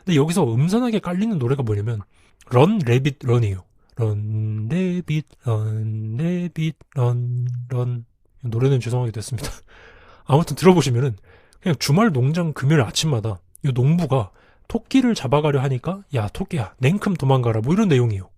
근데 여기서 음산하게 깔리는 노래가 뭐냐면 런 레빗 런이에요. 런 레빗 런 레빗 런 노래는 죄송하게 됐습니다. 아무튼 들어보시면은 그냥 주말 농장 금요일 아침마다 이 농부가 토끼를 잡아가려 하니까 야 토끼야 냉큼 도망가라 뭐 이런 내용이에요.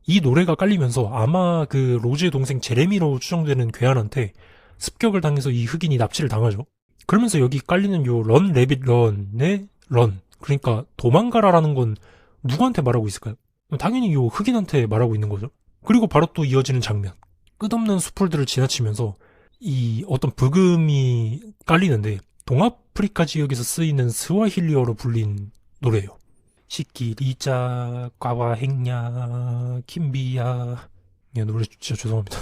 이 노래가 깔리면서 아마 그 로즈의 동생 제레미로 추정되는 괴한한테 습격을 당해서 이 흑인이 납치를 당하죠. 그러면서 여기 깔리는 요 런 레빗 런의 런 그러니까 도망가라라는 건 누구한테 말하고 있을까요? 당연히 요 흑인한테 말하고 있는 거죠. 그리고 바로 또 이어지는 장면. 끝없는 수풀들을 지나치면서 이 어떤 브금이 깔리는데 동아프리카 지역에서 쓰이는 스와힐리어로 불린 노래예요. 시키리자 과와행냐 킴비야 노래 진짜 죄송합니다.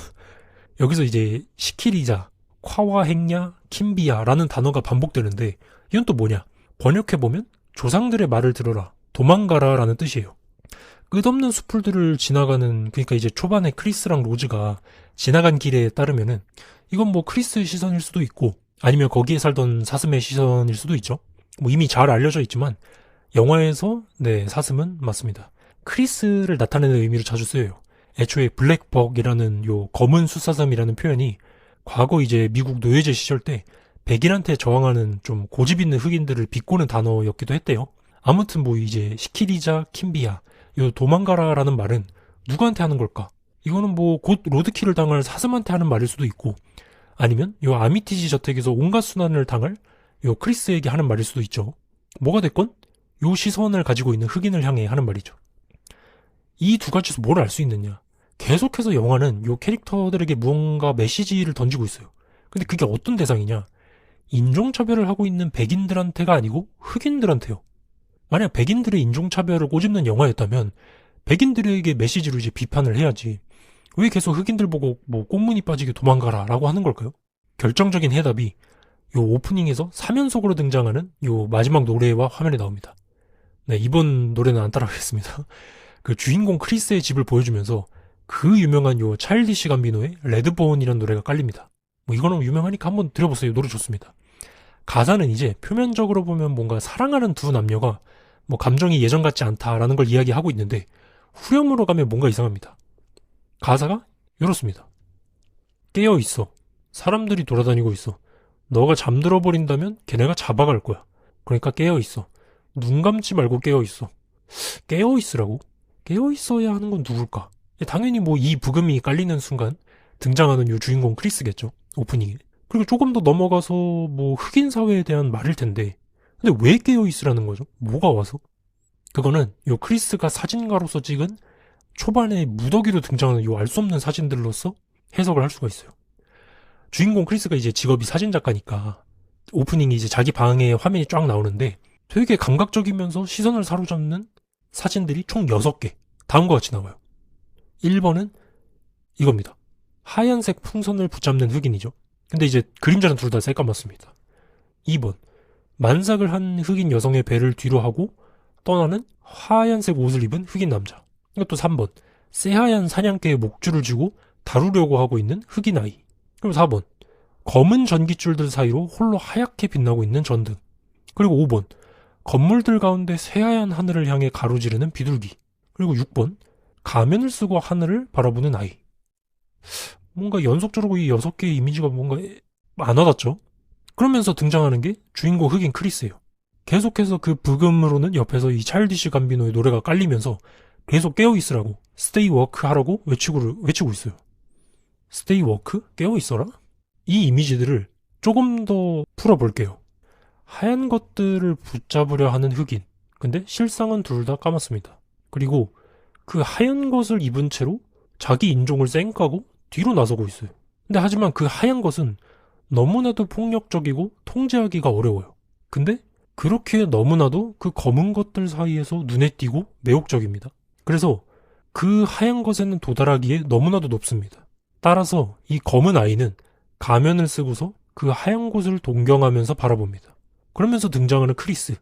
여기서 이제 시키리자 콰와행냐 킴비야라는 단어가 반복되는데 이건 또 뭐냐? 번역해보면 조상들의 말을 들어라 도망가라 라는 뜻이에요. 끝없는 수풀들을 지나가는 그러니까 이제 초반에 크리스랑 로즈가 지나간 길에 따르면은 이건 뭐 크리스의 시선일 수도 있고 아니면 거기에 살던 사슴의 시선일 수도 있죠. 뭐 이미 잘 알려져 있지만 영화에서 네 사슴은 맞습니다. 크리스를 나타내는 의미로 자주 쓰여요. 애초에 블랙벅이라는 요 검은 숫사슴이라는 표현이 과거 이제 미국 노예제 시절 때 백인한테 저항하는 좀 고집 있는 흑인들을 비꼬는 단어였기도 했대요. 아무튼 뭐 이제 시키리자 킴비야 요 도망가라라는 말은 누구한테 하는 걸까? 이거는 뭐 곧 로드킬을 당할 사슴한테 하는 말일 수도 있고 아니면 요 아미티지 저택에서 온갖 순환을 당할 요 크리스에게 하는 말일 수도 있죠. 뭐가 됐건 요 시선을 가지고 있는 흑인을 향해 하는 말이죠. 이 두 가지에서 뭘 알 수 있느냐? 계속해서 영화는 요 캐릭터들에게 무언가 메시지를 던지고 있어요. 근데 그게 어떤 대상이냐? 인종차별을 하고 있는 백인들한테가 아니고 흑인들한테요. 만약 백인들의 인종차별을 꼬집는 영화였다면 백인들에게 메시지로 이제 비판을 해야지. 왜 계속 흑인들 보고 뭐 꽁무니 빠지게 도망가라 라고 하는 걸까요? 결정적인 해답이 요 오프닝에서 3연속으로 등장하는 요 마지막 노래와 화면에 나옵니다. 네, 이번 노래는 안 따라하겠습니다. 그 주인공 크리스의 집을 보여주면서 그 유명한 요 차일디시 감비노의 레드본이라는 노래가 깔립니다. 뭐 이거는 유명하니까 한번 들어보세요. 노래 좋습니다. 가사는 이제 표면적으로 보면 뭔가 사랑하는 두 남녀가 뭐 감정이 예전 같지 않다라는 걸 이야기하고 있는데 후렴으로 가면 뭔가 이상합니다. 가사가 이렇습니다. 깨어있어. 사람들이 돌아다니고 있어. 너가 잠들어 버린다면 걔네가 잡아갈 거야. 그러니까 깨어있어. 눈 감지 말고 깨어있어. 깨어있으라고? 깨어있어야 하는 건 누굴까? 당연히 뭐 이 부금이 깔리는 순간 등장하는 요 주인공 크리스겠죠. 오프닝에. 그리고 조금 더 넘어가서 뭐 흑인 사회에 대한 말일 텐데 근데 왜 깨어있으라는 거죠? 뭐가 와서? 그거는 요 크리스가 사진가로서 찍은 초반에 무더기로 등장하는 요 알 수 없는 사진들로서 해석을 할 수가 있어요. 주인공 크리스가 이제 직업이 사진작가니까 오프닝이 이제 자기 방에 화면이 쫙 나오는데 되게 감각적이면서 시선을 사로잡는 사진들이 총 6개. 다음과 같이 나와요. 1번은 이겁니다. 하얀색 풍선을 붙잡는 흑인이죠. 근데 이제 그림자는 둘 다 새까맣습니다. 2번. 만삭을 한 흑인 여성의 배를 뒤로 하고 떠나는 하얀색 옷을 입은 흑인 남자. 이것도 3번. 새하얀 사냥개의 목줄을 쥐고 다루려고 하고 있는 흑인 아이. 그리고 4번. 검은 전깃줄들 사이로 홀로 하얗게 빛나고 있는 전등. 그리고 5번. 건물들 가운데 새하얀 하늘을 향해 가로지르는 비둘기. 그리고 6번. 가면을 쓰고 하늘을 바라보는 아이. 뭔가 연속적으로 이 6개의 이미지가 뭔가 안 와닿죠? 그러면서 등장하는 게 주인공 흑인 크리스예요. 계속해서 그 부금으로는 옆에서 이 차일디시 감비노의 노래가 깔리면서 계속 깨어있으라고 스테이 워크 하라고 외치고 있어요. 스테이 워크? 깨어있어라? 이 이미지들을 조금 더 풀어볼게요. 하얀 것들을 붙잡으려 하는 흑인. 근데 실상은 둘 다 까맣습니다. 그리고 그 하얀 것을 입은 채로 자기 인종을 쌩까고 뒤로 나서고 있어요. 근데 하지만 그 하얀 것은 너무나도 폭력적이고 통제하기가 어려워요. 근데 그렇게 너무나도 그 검은 것들 사이에서 눈에 띄고 매혹적입니다. 그래서 그 하얀 것에는 도달하기에 너무나도 높습니다. 따라서 이 검은 아이는 가면을 쓰고서 그 하얀 곳을 동경하면서 바라봅니다. 그러면서 등장하는 크리스.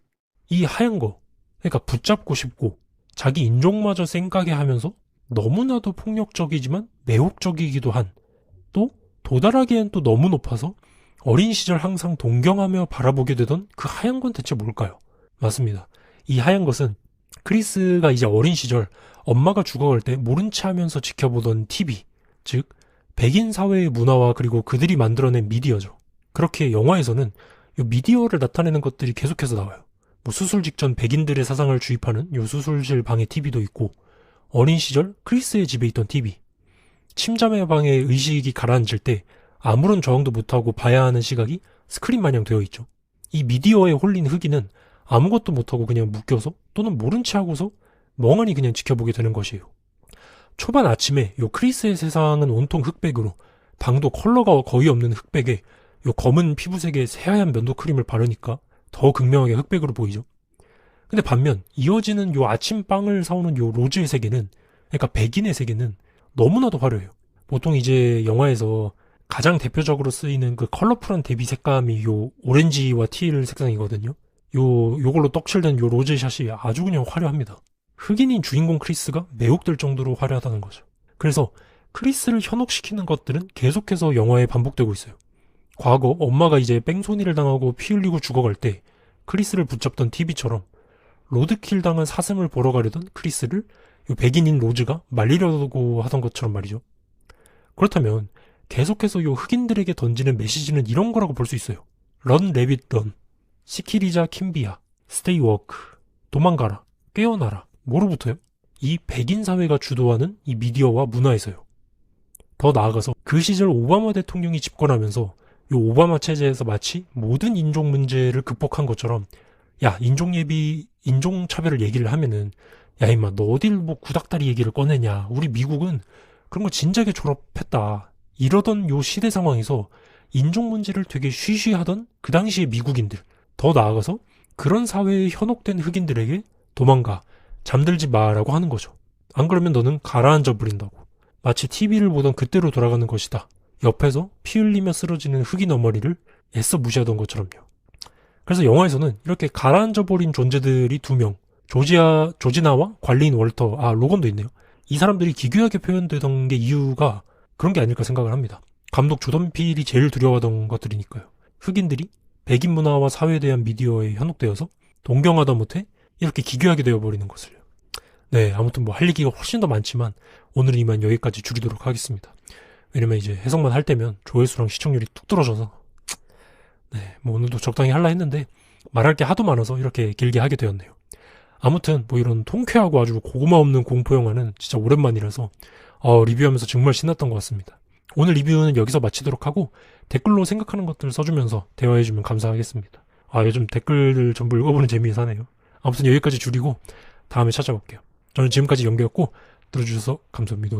이 하얀 거, 그러니까 붙잡고 싶고 자기 인종마저 쌩까게 하면서 너무나도 폭력적이지만 매혹적이기도 한, 또 도달하기엔 또 너무 높아서 어린 시절 항상 동경하며 바라보게 되던 그 하얀 건 대체 뭘까요? 맞습니다. 이 하얀 것은 크리스가 이제 어린 시절 엄마가 죽어갈 때 모른 체 하면서 지켜보던 TV, 즉 백인 사회의 문화와 그리고 그들이 만들어낸 미디어죠. 그렇게 영화에서는 이 미디어를 나타내는 것들이 계속해서 나와요. 뭐 수술 직전 백인들의 사상을 주입하는 요 수술실 방의 TV도 있고, 어린 시절 크리스의 집에 있던 TV, 침자매 방에 의식이 가라앉을 때 아무런 저항도 못하고 봐야 하는 시각이 스크린 마냥 되어 있죠. 이 미디어에 홀린 흑인은 아무것도 못하고 그냥 묶여서 또는 모른 채 하고서 멍하니 그냥 지켜보게 되는 것이에요. 초반 아침에 요 크리스의 세상은 온통 흑백으로, 방도 컬러가 거의 없는 흑백에 요 검은 피부색의 새하얀 면도 크림을 바르니까 더 극명하게 흑백으로 보이죠. 근데 반면 이어지는 요 아침빵을 사오는 요 로즈의 세계는, 그러니까 백인의 세계는 너무나도 화려해요. 보통 이제 영화에서 가장 대표적으로 쓰이는 그 컬러풀한 대비 색감이 요 오렌지와 티일 색상이거든요. 요걸로 떡칠된 요 로제샷이 아주 그냥 화려합니다. 흑인인 주인공 크리스가 매혹될 정도로 화려하다는 거죠. 그래서 크리스를 현혹시키는 것들은 계속해서 영화에 반복되고 있어요. 과거 엄마가 이제 뺑소니를 당하고 피 흘리고 죽어갈 때 크리스를 붙잡던 TV처럼 로드킬 당한 사슴을 보러 가려던 크리스를 요 백인인 로즈가 말리려고 하던 것처럼 말이죠. 그렇다면 계속해서 요 흑인들에게 던지는 메시지는 이런 거라고 볼 수 있어요. 런 레빗 런, 시키리자 킴비야, 스테이 워크, 도망가라, 깨어나라. 뭐로부터요? 이 백인 사회가 주도하는 이 미디어와 문화에서요. 더 나아가서 그 시절 오바마 대통령이 집권하면서 요 오바마 체제에서 마치 모든 인종 문제를 극복한 것처럼, 야, 인종차별을 얘기를 하면은, 야, 임마, 너 어딜 뭐 구닥다리 얘기를 꺼내냐. 우리 미국은 그런 거 진작에 졸업했다. 이러던 요 시대 상황에서 인종 문제를 되게 쉬쉬하던 그 당시의 미국인들, 더 나아가서 그런 사회에 현혹된 흑인들에게 도망가, 잠들지 마라고 하는 거죠. 안 그러면 너는 가라앉아 버린다고. 마치 TV를 보던 그때로 돌아가는 것이다. 옆에서 피 흘리며 쓰러지는 흑인 어머니를 애써 무시하던 것처럼요. 그래서 영화에서는 이렇게 가라앉아 버린 존재들이 두 명, 조지나와 관리인 월터, 로건도 있네요. 이 사람들이 기괴하게 표현되던 게 이유가 그런 게 아닐까 생각을 합니다. 감독 조던 필이 제일 두려워하던 것들이니까요. 흑인들이 백인 문화와 사회에 대한 미디어에 현혹되어서 동경하다 못해 이렇게 기괴하게 되어버리는 것을요. 네, 아무튼 뭐 할 얘기가 훨씬 더 많지만 오늘은 이만 여기까지 줄이도록 하겠습니다. 왜냐면 이제 해석만 할 때면 조회수랑 시청률이 뚝 떨어져서, 네, 뭐 오늘도 적당히 할라 했는데 말할 게 하도 많아서 이렇게 길게 하게 되었네요. 아무튼 뭐 이런 통쾌하고 아주 고구마 없는 공포 영화는 진짜 오랜만이라서 리뷰하면서 정말 신났던 것 같습니다. 오늘 리뷰는 여기서 마치도록 하고 댓글로 생각하는 것들 써주면서 대화해주면 감사하겠습니다. 요즘 댓글들 전부 읽어보는 재미에 사네요. 아무튼 여기까지 줄이고 다음에 찾아올게요. 저는 지금까지 연기였고 들어주셔서 감사합니다.